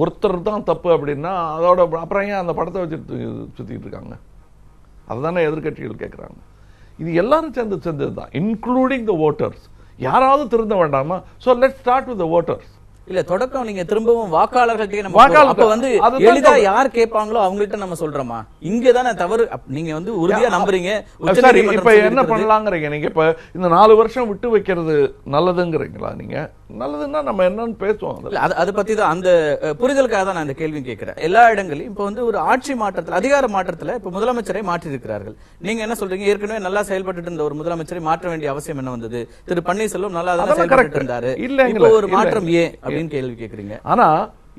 ஒருத்தர் தான் தப்பு அப்படின்னா அதோட அப்புறம் ஏன் அந்த படத்தை வச்சுட்டு சுத்திட்டு இருக்காங்க? அதுதானே எதிர்கட்சிகள் கேட்கிறாங்க. இது எல்லாரும் சேர்ந்து செஞ்சதுதான், இன்க்ளூடிங் த ஓட்டர்ஸ். யாராவது திருந்த வேண்டாமா? So let's start with the voters.
இல்ல தொடக்கம் நீங்க திரும்பவும் வாக்காளர்கள்ட்டே நம்ம அப்ப வந்து எளிதா யார் கேட்பாங்களோ அவங்கள்ட்ட நம்ம சொல்றோமா? இங்கதானே தவறு. நீங்க வந்து உறுதியா நம்புறீங்க.
இப்ப என்ன பண்ணலாங்கிறீங்க நீங்க? இப்ப இந்த 4 வருஷம் விட்டு வைக்கிறது நல்லதுங்கிறீங்களா? நீங்க நல்லதுன்னா நம்ம என்னன்னு பேசுவோம்.
அதை பத்தி தான் அந்த புரிதலுக்காக தான் நான் இந்த கேள்வி கேட்கிறேன். எல்லா இடங்களையும் இப்ப வந்து ஒரு ஆட்சி மாற்றத்துல அதிகார மாற்றத்துல இப்ப முதலமைச்சரை மாற்றி இருக்கிறார்கள். நீங்க என்ன சொல்றீங்க? ஏற்கனவே நல்லா செயல்பட்டு இருந்த ஒரு முதலமைச்சரை மாற்ற வேண்டிய அவசியம் என்ன வந்தது? திரு பன்னீர்செல்வம் நல்லா தான் செயல்பட்டு இருந்தாரு. இப்ப ஒரு மாற்றம் ஏன் அப்படின்னு கேள்வி கேக்குறீங்க.
ஆனா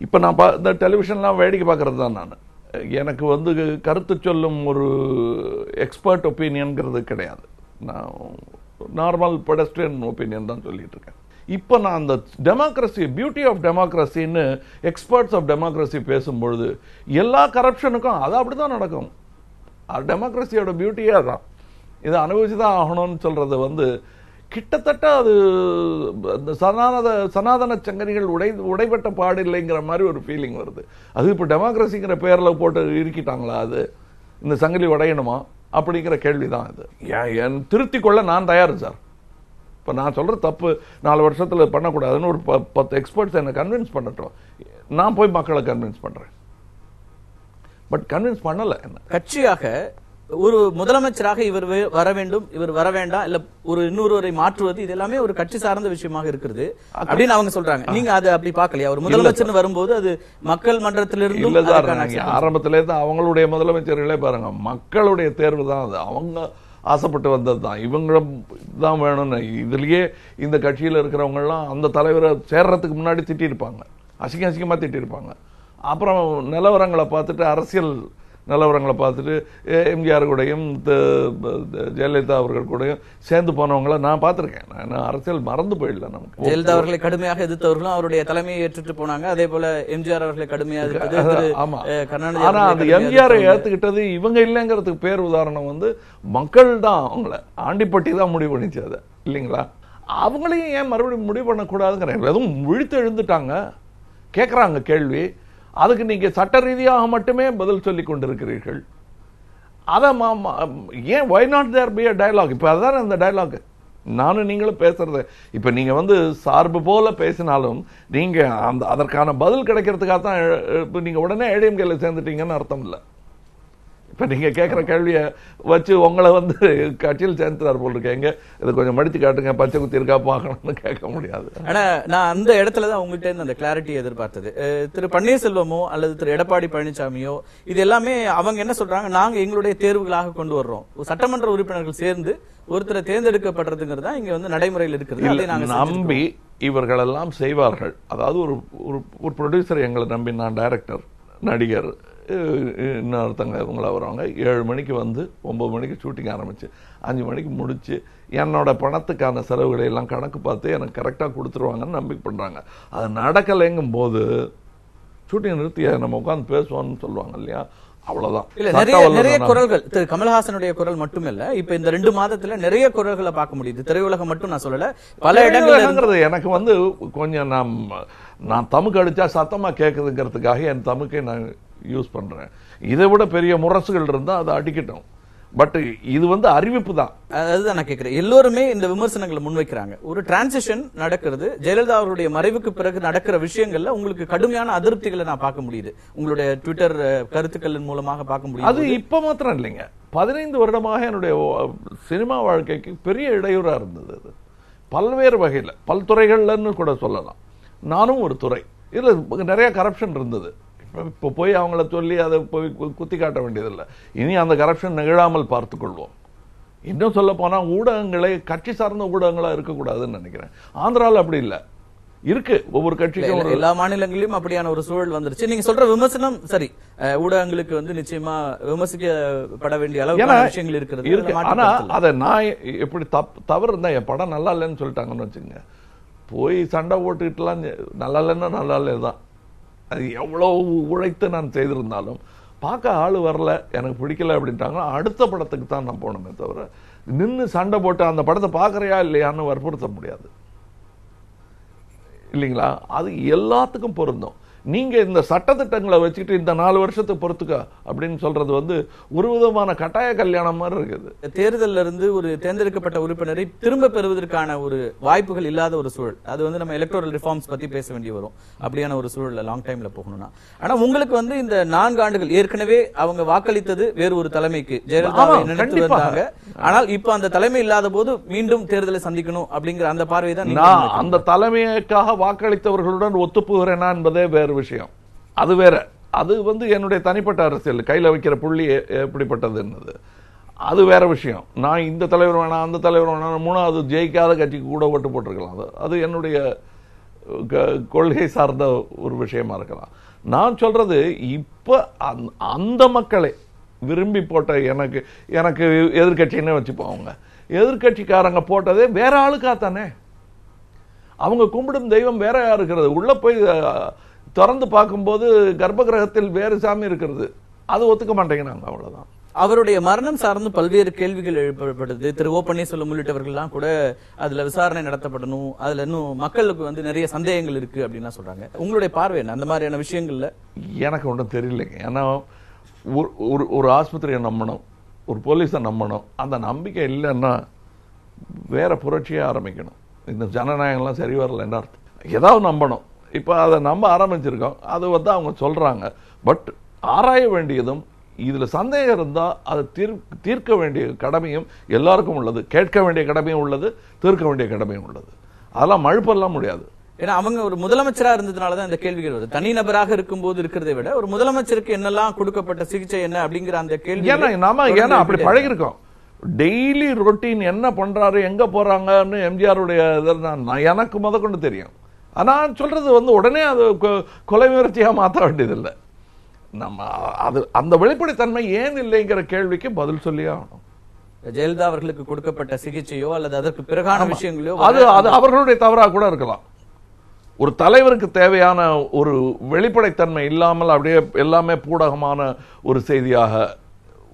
இப்ப நான் இந்த டெலிவிஷன்லாம் வேடிக்கை பாக்குறது தான். நான் எனக்கு வந்து கருத்து சொல்லும் ஒரு எக்ஸ்பர்ட் ஒப்பீனியன்ங்கிறது கிடையாது. நான் நார்மல் பெடஸ்ட்ரியன் ஒப்பீனியன் தான் சொல்லிட்டு இருக்கேன். இப்ப நான் அந்த டெமோக்ரஸி, பியூட்டி ஆஃப் டெமோக்ரஸின்னு எக்ஸ்பர்ட்ஸ் ஆஃப் டெமோக்ரஸி பேசும்பொழுது எல்லா கரப்ஷனுக்கும் அது அப்படிதான் நடக்கும். டெமோக்ரஸியோட பியூட்டியே தான். இதை அனுபவிச்சுதான் ஆகணும்னு சொல்றது வந்து கிட்டத்தட்ட அது சனாதன சங்கதிகள் உடைபட்ட பாடு இல்லைங்கிற மாதிரி ஒரு ஃபீலிங் வருது. அது இப்ப டெமோக்ரஸிங்கிற பேர்ல போட்டு இருக்கிட்டாங்களா? அது இந்த சங்கிலி உடையணுமா அப்படிங்கிற கேள்விதான். இது திருத்திக் கொள்ள நான் தயார் சார். இப்ப நான் சொல்ற தப்பு 4 வருஷத்துல பண்ணக்கூடாதுன்னு ஒரு 10 எக்ஸ்பர்ட்ஸ் என்ன கன்வின்ஸ் பண்ணட்டும். நான் போய் மக்களை கன்வின்ஸ் பண்றேன். பட் கன்வின்ஸ் பண்ணல. என்ன
கட்சியாக ஒரு முதலமைச்சராக இவர் வர வேண்டும், இவர் வர வேண்டாம், இல்ல ஒரு இன்னொருவரை மாற்றுவது, இது எல்லாமே ஒரு கட்சி சார்ந்த விஷயமாக இருக்கிறது அப்படின்னு அவங்க சொல்றாங்க. நீங்க அதை அப்படி பார்க்கலையா? ஒரு முதலமைச்சர் வரும்போது அது மக்கள் மன்றத்திலிருந்து
ஆரம்பத்திலே தான் அவங்களுடைய முதலமைச்சர்களே பாருங்க, மக்களுடைய தேர்வு தான் அது. அவங்க ஆசைப்பட்டு வந்தது தான். இவங்க தான் வேணும்னு இதுலயே இந்த கட்சியில இருக்கிறவங்க எல்லாம் அந்த தலைவரை சேர்றதுக்கு முன்னாடி திட்டிருப்பாங்க, அசிங்கமா திட்டிருப்பாங்க. அப்புறம் நிலவரங்களை பார்த்துட்டு, அரசியல் நிலவரங்களை பார்த்துட்டு எம்ஜிஆர் கூடயும் ஜெயலலிதா அவர்கள் கூடயும் சேர்ந்து போனவங்களை நான் பார்த்திருக்கேன். நான் அரசியல் மறந்து போயிடல. நமக்கு
ஜெயலலிதா அவர்களை கடுமையாக எதிர்த்தவர்களும் அவருடைய தலைமையை ஏற்றுட்டு போனாங்க. அதே போல எம்ஜிஆர் அவர்களை கடுமையாக.
ஆனா அந்த எம்ஜிஆரை ஏத்துக்கிட்டது இவங்க இல்லைங்கிறதுக்கு பேர் உதாரணம் வந்து மக்கள் தான். அவங்கள ஆண்டிப்பட்டி தான் முடிவு பண்ணிச்சு அதை, இல்லைங்களா? அவங்களையும் ஏன் மறுபடியும் முடிவு பண்ணக்கூடாதுங்கிற எதுவும் விழித்து எழுந்துட்டாங்க, கேட்கறாங்க கேள்வி. அதுக்கு நீங்க சட்ட ரீதியாக மட்டுமே பதில் சொல்லிக் கொண்டிருக்கிறீர்கள். அத ஏன் why not there be a dialogue? இப்ப அதான் அந்த டயலாக் நானும் நீங்களும் பேசுறது. இப்ப நீங்க வந்து சார்பு போல பேசினாலும் நீங்க அந்த அதற்கான பதில் கிடைக்கிறதுக்காக தான் நீங்க உடனே ஏடிஎம்கேல சேர்ந்துட்டீங்கன்னு அர்த்தம் இல்லை. இப்ப நீங்க கேட்கிற கேள்வியை வச்சு உங்களை வந்து கட்சியில் சேர்ந்துறாரு போல் இருக்கீங்க. இதை கொஞ்சம் மடித்து காட்டுங்க, பச்சை குத்தி இருக்கா பார்க்கணும்னு கேட்க முடியாது.
ஆனா நான் அந்த இடத்துலதான் உங்கள்கிட்ட இருந்து அந்த கிளாரிட்டி எதிர்பார்த்தது. திரு பன்னீர்செல்வமோ அல்லது திரு எடப்பாடி பழனிசாமியோ இது எல்லாமே அவங்க என்ன சொல்றாங்க, நாங்க எங்களுடைய தேர்வுகளாக கொண்டு வர்றோம். சட்டமன்ற உறுப்பினர்கள் சேர்ந்து ஒருத்தரை தேர்ந்தெடுக்கப்படுறதுங்கிறது தான் இங்க வந்து நடைமுறையில் இருக்கிறது.
நம்பி இவர்கள் எல்லாம் செய்வார்கள். அதாவது ஒரு ப்ரொடியூசர் எங்களை நம்பி, நான் டைரக்டர், நடிகர், இன்னொருத்தங்க இவங்கள வருவாங்க. 7 மணிக்கு வந்து 9 மணிக்கு ஷூட்டிங் ஆரம்பிச்சு 5 மணிக்கு முடிச்சு என்னோட பணத்துக்கான செலவுகளை எல்லாம் கணக்கு பார்த்து எனக்கு கரெக்டாக கொடுத்துருவாங்கன்னு நம்பிக்கை பண்றாங்க. அது நடக்கலைங்கும் போது ஷூட்டிங் நிறுத்திய நம்ம உட்காந்து பேசுவோம்னு சொல்லுவாங்க இல்லையா? அவ்வளவுதான்.
நிறைய குரல்கள், திரு கமல்ஹாசனுடைய குரல் மட்டுமில்ல, இப்ப இந்த 2 மாதத்துல நிறைய குரல்களை பார்க்க முடியுது. திரையுலகம் மட்டும் நான் சொல்லல, பல இடங்கள்.
எனக்கு வந்து கொஞ்சம் நான் தமுக்கு அடிச்சா சத்தமா கேட்குதுங்கிறதுக்காக என் தமுக்கை நான் யூஸ் பண்றேன். இதை விட பெரிய முரசுகள் இருந்தா அதை அடிக்கட்டும். பட் இது வந்து அறிவிப்பு தான்.
அதுதான் நான் கேட்கிறேன். எல்லோருமே இந்த விமர்சனங்களை முன்வைக்கிறாங்க. ஒரு டிரான்சிஷன் நடக்கிறது. ஜெயலலிதா அவருடைய மறைவுக்கு பிறகு நடக்கிற விஷயங்கள்ல உங்களுக்கு கடுமையான அதிருப்திகளை நான் பார்க்க முடியுது. உங்களுடைய ட்விட்டர் கருத்துக்களின் மூலமாக பார்க்க முடியுது.
அது இப்ப மாத்திரம் இல்லைங்க, 15 வருடமாக என்னுடைய சினிமா வாழ்க்கைக்கு பெரிய இடையூறா இருந்தது. அது பல்வேறு வகையில, பல்துறைகள்னு கூட சொல்லலாம். நானும் ஒரு துறை. இதுல நிறைய கரப்ஷன் இருந்தது. இப்போ போய் அவங்கள சொல்லி அதை போய் குத்தி காட்ட வேண்டியதில்லை. இனி அந்த கரப்ஷன் நிகழாமல் பார்த்துக் கொள்வோம். இன்னும் சொல்ல போனா ஊடகங்களே கட்சி சார்ந்த ஊடகங்களா இருக்கக்கூடாதுன்னு நினைக்கிறேன். ஆந்திராவில் அப்படி இல்லை, இருக்கு. ஒவ்வொரு கட்சிக்கும்
எல்லா மாநிலங்களிலும் அப்படியான ஒரு சூழல் வந்துருச்சு. நீங்க சொல்ற விமர்சனம் சரி, ஊடகங்களுக்கு வந்து நிச்சயமா விமர்சிக்கப்பட வேண்டிய அளவுக்கு விஷயங்கள் இருக்கிறது.
ஆனா அதை நான் எப்படி தவறு இருந்தா என் படம் நல்லா இல்லைன்னு சொல்லிட்டாங்கன்னு வச்சுங்க, போய் சண்டை போட்டுக்கிட்டுலாம் நல்லா இல்லைன்னா நல்லா இல்லை தான். அது எவ்வளவு உழைத்து நான் செய்திருந்தாலும் பார்க்க ஆளு வரல, எனக்கு பிடிக்கல அப்படின்ட்டாங்க, அடுத்த படத்துக்கு தான் நான் போனமே தவிர நின்று சண்டை போட்டு அந்த படத்தை பார்க்கறியா இல்லையான்னு வற்புறுத்த முடியாது, இல்லைங்களா? அது எல்லாத்துக்கும் பொருந்தும். நீங்க இந்த சட்டத்திட்டங்களை வச்சுக்கிட்டு இந்த 4 வருஷத்தை பொறுத்துக்க அப்படின்னு சொல்றது வந்து ஒரு விதமான கட்டாய கல்யாணம் மாதிரி இருக்குது.
தேர்தலில் இருந்து ஒரு தேர்ந்தெடுக்கப்பட்ட உறுப்பினரை திரும்ப பெறுவதற்கான ஒரு வாய்ப்புகள் இல்லாத ஒரு சூழல். அது வந்து நம்ம எலக்டோரல் ரிஃபார்ம்ஸ் பத்தி பேச வேண்டி வரும். அப்படியான ஒரு சூழல்ல லாங் டைம்ல போகணும்னா. ஆனா உங்களுக்கு வந்து இந்த 4 ஆண்டுகள் ஏற்கனவே அவங்க வாக்களித்தது வேறு ஒரு தலைமைக்கு ஜெயலலிதாவை நினைத்து வந்தாங்க. ஆனால் இப்ப அந்த தலைமை இல்லாத போது மீண்டும் தேர்தலை சந்திக்கணும் அப்படிங்கிற அந்த பார்வை தான்.
நான் அந்த தலைமைக்காக வாக்களித்தவர்களுடன் ஒத்துப்போகிறேனா என்பதே வேறு விஷயம். அது வேற. அது வந்து என்னுடைய தனிப்பட்ட அரசியல் கையில வைக்கிற புள்ளி எப்படிப்பட்டது என்னது அது வேற விஷயம். நான் இந்த தலைவர் வேணாம் அந்த தலைவர் வேணாம் 3வது ஜெயிக்காத கட்சிக்கு கூட ஓட்டு போட்டிருக்கலாம். அது என்னுடைய கொள்கை சார்ந்த ஒரு விஷயமா இருக்கலாம். நான் சொல்றது இப்ப அந்த மக்களை விரும்பி போட்ட எனக்கு எதிர்கட்சின்னு வச்சுப்போம். அவங்க எதிர்கட்சிக்காரங்க போட்டதே வேற ஆளுக்காத்தானே. அவங்க கும்பிடும் தெய்வம் வேற இருக்கிறது. உள்ள போய் திறந்து பார்க்கும்போது கர்ப்ப கிரகத்தில் வேறு சாமி இருக்கிறது. அது ஒத்துக்க மாட்டேங்கிறாங்க. அவ்வளவுதான்.
அவருடைய மரணம் சார்ந்து பல்வேறு கேள்விகள் எழுப்பப்படுது. திரு ஓ பன்னீர்செல்வம் உள்ளிட்டவர்கள்லாம் கூட அதுல விசாரணை நடத்தப்படணும், அதுல இன்னும் மக்களுக்கு வந்து நிறைய சந்தேகங்கள் இருக்கு அப்படின்னு சொல்றாங்க. உங்களுடைய பார்வை என்ன அந்த மாதிரியான விஷயங்கள்ல?
எனக்கு ஒன்றும் தெரியலைங்க. ஏன்னா ஒரு ஆஸ்பத்திரியை நம்பணும், ஒரு போலீஸை நம்பணும். அந்த நம்பிக்கை இல்லைன்னா வேற புரட்சியை ஆரம்பிக்கணும். இந்த ஜனநாயகம்லாம் சரி வரலன்னு அர்த்தம். ஏதாவது நம்பணும். இப்ப அதை நம்ப ஆரம்பிச்சிருக்கோம். அது வந்து அவங்க சொல்றாங்க. பட் ஆராய வேண்டியதும் இதுல சந்தேகம் இருந்தா அதை தீர்க்க வேண்டிய கடமையும் எல்லாருக்கும் உள்ளது. கேட்க வேண்டிய கடமையும் உள்ளது, தீர்க்க வேண்டிய கடமையும் உள்ளது. அதெல்லாம் மழுப்பெல்லாம் முடியாது.
ஏன்னா அவங்க ஒரு முதலமைச்சரா இருந்ததுனாலதான் இந்த கேள்விகள் வருது. தனிநபராக இருக்கும்போது இருக்கிறதை விட ஒரு முதலமைச்சருக்கு என்னெல்லாம் கொடுக்கப்பட்ட சிகிச்சை என்ன அப்படிங்கிற அந்த கேள்வி.
ஏன்னா அப்படி பழகிருக்கோம். டெய்லி ரொட்டீன் என்ன பண்றாரு, எங்க போறாங்கன்னு எம்ஜிஆருடைய எனக்கு முதற்கொண்டு தெரியும். ஆனா சொல்றது வந்து உடனே அது கொலை முயற்சியா மாற்ற வேண்டியதில்லை. நம்ம அது அந்த வெளிப்படைத்தன்மை ஏன் இல்லைங்கிற கேள்விக்கு பதில் சொல்லியே ஆகணும்.
ஜெயலலிதா அவர்களுக்கு கொடுக்கப்பட்ட சிகிச்சையோ அல்லது அதற்கு பிறகான விஷயங்களோ
அது அவர்களுடைய தவறாக கூட இருக்கலாம். ஒரு தலைவருக்கு தேவையான ஒரு வெளிப்படைத்தன்மை இல்லாமல் அப்படியே எல்லாமே பூடகமான ஒரு செய்தியாக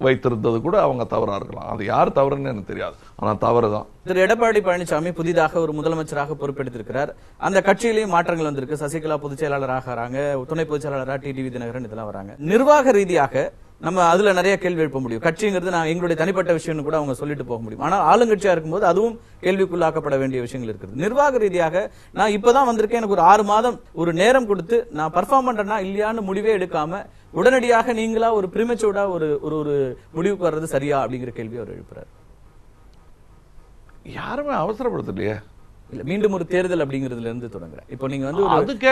வைத்திருந்தது கூட அவங்க தவறா இருக்கலாம். அது யார் தவறுன்னு எனக்கு தெரியாது. ஆனா தவறுதான்.
திரு எடப்பாடி பழனிசாமி புதிதாக ஒரு முதலமைச்சராக பொறுப்பெடுத்திருக்கிறார். அந்த கட்சியிலேயும் மாற்றங்கள் வந்திருக்கு. சசிகலா பொதுச் செயலாளராக வராங்க, துணை பொதுச் செயலாளராக டிடிவி தினகரன் இதெல்லாம் வராங்க. நிர்வாக ரீதியாக நம்ம அதுல நிறைய கேள்வி எழுப்ப முடியும். கட்சிங்கிறது நான் எங்களுடைய தனிப்பட்ட விஷயம்னு கூட அவங்க சொல்லிட்டு போக முடியும். ஆனால் ஆளுங்கட்சியா இருக்கும்போது அதுவும் கேள்விக்குள்ளாக்கப்பட வேண்டிய விஷயங்கள் இருக்குது. நிர்வாக ரீதியாக நான் இப்பதான் வந்திருக்கேன், எனக்கு ஒரு 6 மாதம் ஒரு நேரம் கொடுத்து நான் பர்ஃபார்ம் பண்றேன்னா இல்லையான்னு முடிவே எடுக்காம உடனடியாக நீங்களா ஒரு பிரிமெச்சூர்டா ஒரு ஒரு முடிவுக்கு வர்றது சரியா அப்படிங்கிற கேள்வி அவர் எழுப்புறாரு.
யாருமே அவசரப்படுத்தலையே.
இல்ல மீண்டும் ஒரு தேர்தல் அப்படிங்கிறதுல இருந்து தொடங்குறேன். இப்போ நீங்க வந்து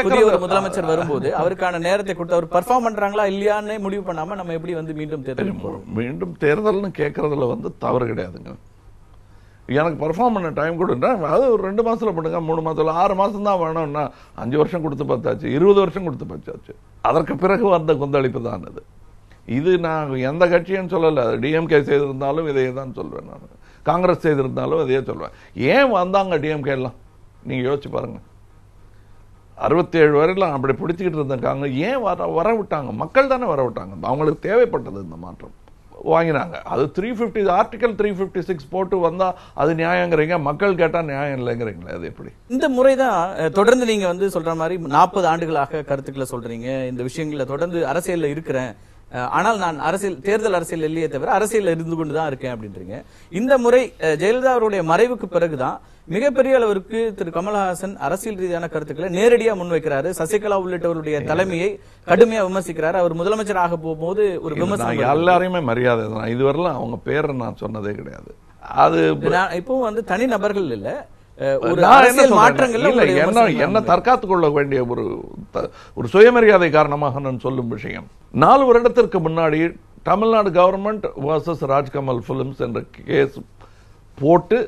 புதிய ஒரு முதலமைச்சர் வரும்போது அவருக்கான நேரத்தை கொடுத்து அவர் பர்ஃபார்ம் பண்றாங்களா இல்லையான்னு முடிவு பண்ணாம நம்ம எப்படி வந்து மீண்டும் தேர்தல் போறோம்?
மீண்டும் தேர்தல்னு கேட்கறதுல வந்து தவறு கிடையாதுங்க. எனக்கு பர்ஃபார்ம் பண்ண டைம் கொடுன்னா அது ஒரு 2 மாசத்துல பண்ணுங்க, 3 மாசத்துல 6 மாசம் தான் வேணும்னா 5 வருஷம் கொடுத்து பார்த்தாச்சு, 20 வருஷம் கொடுத்து பார்த்தாச்சு. அதற்கு பிறகு வந்த கொந்தளிப்பு தான் அது. இது நான் எந்த கட்சியும் சொல்லல. டிஎம்கே செய்திருந்தாலும் இதையே தான் சொல்வேன். நான் காங்கிரஸ் செய்திருந்தாலும் இதையே சொல்வேன். ஏன் வந்தாங்க டிஎம்கே எல்லாம் நீங்க யோசிச்சு பாருங்க. 67 வரையிலும் அப்படி பிடிச்சிக்கிட்டு இருந்தாங்க. ஏன் வர விட்டாங்க? மக்கள் தானே வர விட்டாங்க. அவங்களுக்கு தேவைப்பட்டது இந்த மாற்றம். வாங்கினாங்க. அது 350 ஆர்டிகல் 356 போட்டு வந்தா அது நியாயங்கிறீங்க, மக்கள் கேட்டா நியாயம் இல்லைங்கிறீங்களா? அது எப்படி?
இந்த முறைதான் தொடர்ந்து நீங்க வந்து சொல்ற மாதிரி 40 ஆண்டுகளாக கருத்துக்களை சொல்றீங்க. இந்த விஷயங்கள தொடர்ந்து அரசியல்ல இருக்கிறேன், ஆனால் நான் தேர்தல் அரசியல் இல்லையே தவிர அரசியல் இருந்து கொண்டுதான் இருக்கேன் அப்படின்றீங்க. இந்த முறை ஜெயலலிதா அவருடைய மறைவுக்கு பிறகுதான் மிகப்பெரிய அளவிற்கு திரு கமல்ஹாசன் அரசியல் ரீதியான கருத்துக்களை நேரடியா முன்வைக்கிறாரு. சசிகலா உள்ளிட்டவருடைய தலைமையை கடுமையா விமர்சிக்கிறாரு. அவர் முதலமைச்சர் ஆக போகும்போது ஒரு விமர்சனம்.
எல்லாரையுமே மரியாதை தான். இதுவரையிலும் அவங்க பேரை நான் சொன்னதே கிடையாது. அது
இப்போ வந்து தனி நபர்கள் இல்ல,
என்ன தற்காத்துக் கொள்ள வேண்டிய ஒரு சுயமரியாதை காரணமாக நான் சொல்லும் விஷயம். 4 வருடத்திற்கு முன்னாடி Tamil Nadu government versus Rajkamal films என்ற கேஸ் போட்டு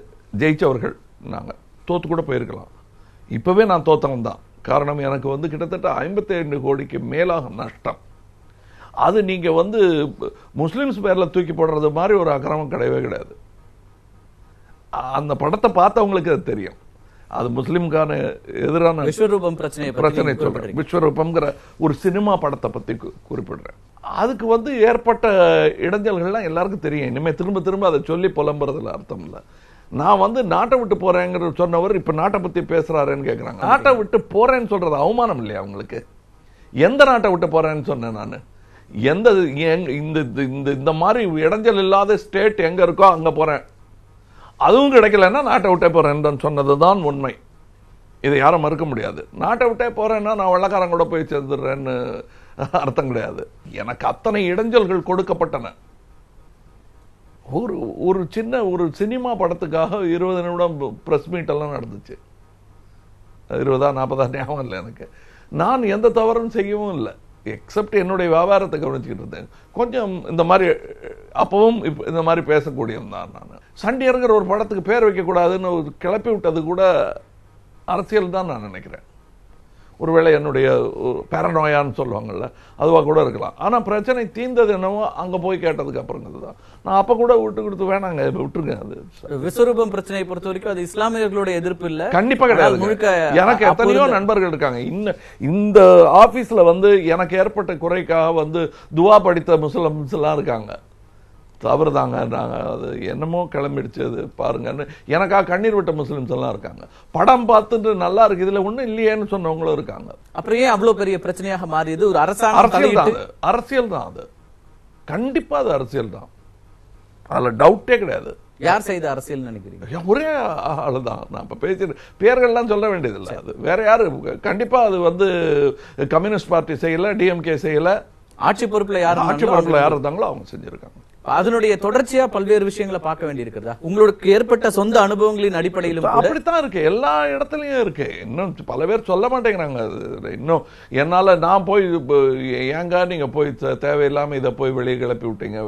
ஜெயிச்சவர்கள் நாங்க. தோத்து கூட போயிருக்கலாம். இப்பவே நான் தோத்தவன் தான். காரணம் எனக்கு வந்து கிட்டத்தட்ட 52 கோடிக்கு மேலாக நஷ்டம். அது நீங்க வந்து முஸ்லிம்ஸ் பேர்ல தூக்கி போடுறது மாதிரி ஒரு அக்கிரமம் கிடையவே கிடையாது. அந்த படத்தை பார்த்தவங்களுக்கு அது தெரியும். அது முஸ்லிம்கான எதிரான
விஸ்வரூபம் பிரச்சனை
சொல்றேன். விஸ்வரூபம்ங்கிற ஒரு சினிமா படத்தை பத்தி குறிப்பிடுறேன். அதுக்கு வந்து ஏற்பட்ட இடைஞ்சல்கள்லாம் எல்லாருக்கும் தெரியும். இனிமே திரும்ப திரும்ப அதை சொல்லி புலம்புறதுல அர்த்தம் இல்லை. நான் வந்து நாட்டை விட்டு போறேங்கிற சொன்னவர் இப்ப நாட்டை பத்தி பேசுறாருன்னு கேட்கிறாங்க. நாட்டை விட்டு போறேன்னு சொல்றது அவமானம் இல்லையா அவங்களுக்கு? எந்த நாட்டை விட்டு போறேன்னு சொன்னேன் நான்? எந்த இந்த மாதிரி இடைஞ்சல் இல்லாத ஸ்டேட் எங்க இருக்கோ அங்க போறேன். அதுவும் கிடைக்கலன்னா நாட்டை விட்டே போறேன் சொன்னதுதான் உண்மை. இதை யாரும் மறுக்க முடியாது. நாட்டை விட்டே போறேன்னா நான் வெள்ளக்காரன் கூட போய் சேர்ந்துடுறேன்னு அர்த்தம் கிடையாது. எனக்கு அத்தனை இடைஞ்சல்கள் கொடுக்கப்பட்டன. ஒரு சின்ன ஒரு சினிமா படத்துக்காக 20 நிமிடம் பிரஸ் மீட் எல்லாம் நடந்துச்சு. 20-40 ஞாபகம் இல்லை எனக்கு. நான் எந்த தவறும் செய்யவும் இல்லை, எக்ஸப்ட் என்னுடைய வியாபாரத்தை கவனிச்சுக்கிட்டு இருந்தேன். கொஞ்சம் இந்த மாதிரி அப்பவும் இந்த மாதிரி பேசக்கூடியவன் தான் நான். சண்டியர்ங்கிற ஒரு படத்துக்கு பேர் வைக்கக்கூடாதுன்னு கிளப்பி விட்டது கூட அரசியல் தான் நான் நினைக்கிறேன். ஒருவேளை என்னுடைய பேரனோயான்னு சொல்லுவாங்கல்ல, அதுவா கூட இருக்கலாம். ஆனா பிரச்சனை தீர்ந்தது என்னவோ அங்க போய் கேட்டதுக்கு அப்புறம் நான் அப்ப கூட விட்டு கொடுத்து வேணாங்க விட்டுருங்க. அது
விஸ்வரூபம் பிரச்சனையை பொறுத்த வரைக்கும் அது இஸ்லாமியர்களுடைய எதிர்ப்பு இல்ல,
கண்டிப்பா கிடையாது. எனக்கு எத்தனையோ நண்பர்கள் இருக்காங்க. இந்த ஆபீஸ்ல எனக்கு ஏற்பட்ட குறைக்காக துவா படித்த முஸ்லிம்ஸ் எல்லாம் இருக்காங்க. தவறு தாங்க, நாங்க அது என்னமோ கிளம்பிடுச்சு அது பாருங்கன்னு எனக்காக கண்ணீர் விட்ட முஸ்லிம்ஸ் எல்லாம் இருக்காங்க. படம் பார்த்துட்டு நல்லா இருக்கு, இதுல ஒண்ணும் இல்லையேன்னு சொன்னவங்களும் இருக்காங்க.
அப்புறம் ஏன் அவ்வளவு பெரிய பிரச்சனையாக மாறியது? ஒரு
அரசியல் தான் அது. கண்டிப்பா அது அரசியல் தான், அதுல டவுட்டே கிடையாது.
யார் செய்த அரசியல் நினைக்கிறீங்க?
ஒரே ஆளுதான். நான் இப்ப பேசி பேர்கள்லாம் சொல்ல வேண்டியதில்லை. அது வேற யாரு? கண்டிப்பா அது கம்யூனிஸ்ட் பார்ட்டி செய்யல, டிஎம்கே செய்யல.
ஆட்சி பொறுப்புல யார்
இருந்தாங்களோ அவங்க செஞ்சிருக்காங்க.
அதனுடைய தொடர்ச்சியா பல்வேறு விஷயங்களை பார்க்க வேண்டி இருக்கிறதா? உங்களுக்கு ஏற்பட்ட சொந்த அனுபவங்களின் அடிப்படையிலும்
அப்படித்தான் இருக்கு, எல்லா இடத்துலயும் இருக்கு. இன்னும் பல பேர் சொல்ல மாட்டேங்கிறாங்க. இன்னும் என்னால நான் போய் ஏங்க நீங்க போய் தேவையில்லாம இதை போய் வெளியே கிளப்பி விட்டீங்க,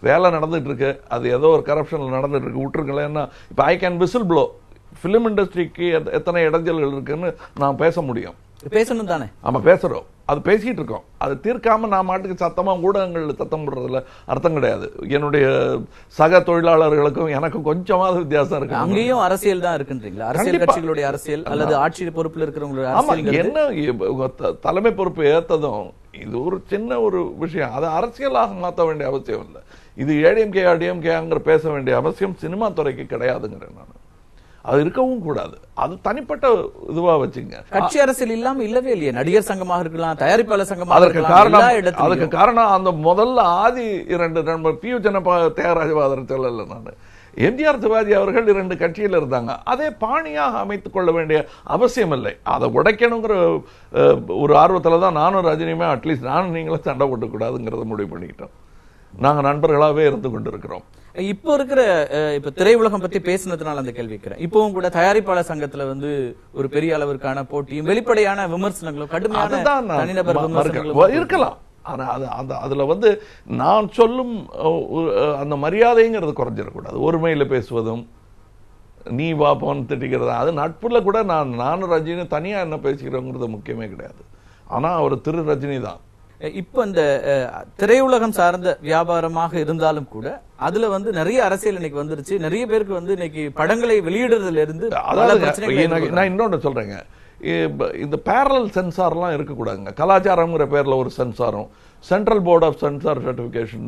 வேலை நடந்துட்டு இருக்கு, அது ஏதோ ஒரு கரப்ஷன்ல நடந்துட்டு இருக்கு, விட்டுருங்களேன்னா இப்ப I can whistle blow. Film இண்டஸ்ட்ரிக்கு எத்தனை இடைஞ்சல்கள் இருக்குன்னு நான் பேச முடியும்.
பேசணும் தானே?
ஆமா பேசுறோம், அது பேசிட்டு இருக்கோம். அது தீர்க்காம நான் மாட்டுக்கு சத்தமா ஊடகங்கள் சத்தம் போடுறதுல அர்த்தம் கிடையாது. என்னுடைய சக தொழிலாளர்களுக்கும் எனக்கும் கொஞ்சமாவது வித்தியாசம் இருக்கு.
அங்கேயும் அரசியல் தான் இருக்குன்றீங்களா? அரசியல் கட்சிகளுடைய அரசியல் அல்லது ஆட்சி பொறுப்புல இருக்கிறவங்களுடைய அரசியல்
என்ன தலைமை பொறுப்பு ஏத்ததும் இது ஒரு சின்ன ஒரு விஷயம். அதை அரசியலாக மாற்ற வேண்டிய அவசியம் இல்லை. இது ஏடிஎம்கே டிஎம்கேங்கிற பேச வேண்டிய அவசியம் சினிமா துறைக்கு கிடையாதுங்கிறேன் நான். அது இருக்கவும் கூடாது. அது தனிப்பட்ட இதுவா வச்சுங்க.
கட்சி அரசியல் இல்லாம இல்லவே இல்லையே. நடிகர் சங்கமாக இருக்கலாம், தயாரிப்பாளர் சங்கமாக
இருக்கலாம். அதுக்கு காரணம் அந்த முதல்ல ஆதி 2 நண்பர் பியூ ஜனபா தியாகராஜவாதர் சொல்லல. நான் எம்ஜிஆர் சிவாஜி அவர்கள் 2 கட்சியில் இருந்தாங்க. அதே பாணியாக அமைத்துக் கொள்ள வேண்டிய அவசியம் இல்லை. அதை உடைக்கணுங்கிற ஒரு ஆர்வத்துல தான் நானும் ரஜினியுமே அட்லீஸ்ட் நானும் நீங்களும் சண்டை போட்டு கூடாதுங்கிறத முடிவு பண்ணிக்கிட்டோம். நாங்க நண்பர்களாவே இருந்து கொண்டிருக்கிறோம்.
இப்போ இருக்கிற இப்ப திரையுலகம் பத்தி பேசினதுனால அந்த கேள்வி கேட்கிறேன். இப்பவும் கூட தயாரிப்பாளர் சங்கத்துல ஒரு பெரிய அளவிற்கான போட்டியும் வெளிப்படையான விமர்சனங்களும் கடுமையான தனிநபர் விமர்சனங்களும் இருக்கலாம்.
ஆனா அதுல நான் சொல்லும் அந்த மரியாதைங்கிறது குறைஞ்சிடக்கூடாது. ஒருமையில பேசுவதும் நீ வாப்போன்னு திட்டிக்கிறது, அது நட்புல கூட நானும் ரஜினி தனியா என்ன பேசிக்கிறோங்கிறது முக்கியமே கிடையாது. ஆனா அவர் திரு ரஜினி தான்.
இப்ப இந்த திரையுலகம் சார்ந்த வியாபாரமாக இருந்தாலும் கூட அதுல நிறைய அரசியல் இன்னைக்கு வந்துருச்சு. நிறைய பேருக்கு இன்னைக்கு படங்களை வெளியிடுறதுல இருந்து
நான் இன்னொன்னு சொல்றேங்க, இந்த பேரலல் சென்சார்லாம் இருக்கக்கூடாதுங்க. கலாச்சாரம்ங்கிற பேர்ல ஒரு சென்சாரும் central board of censor certification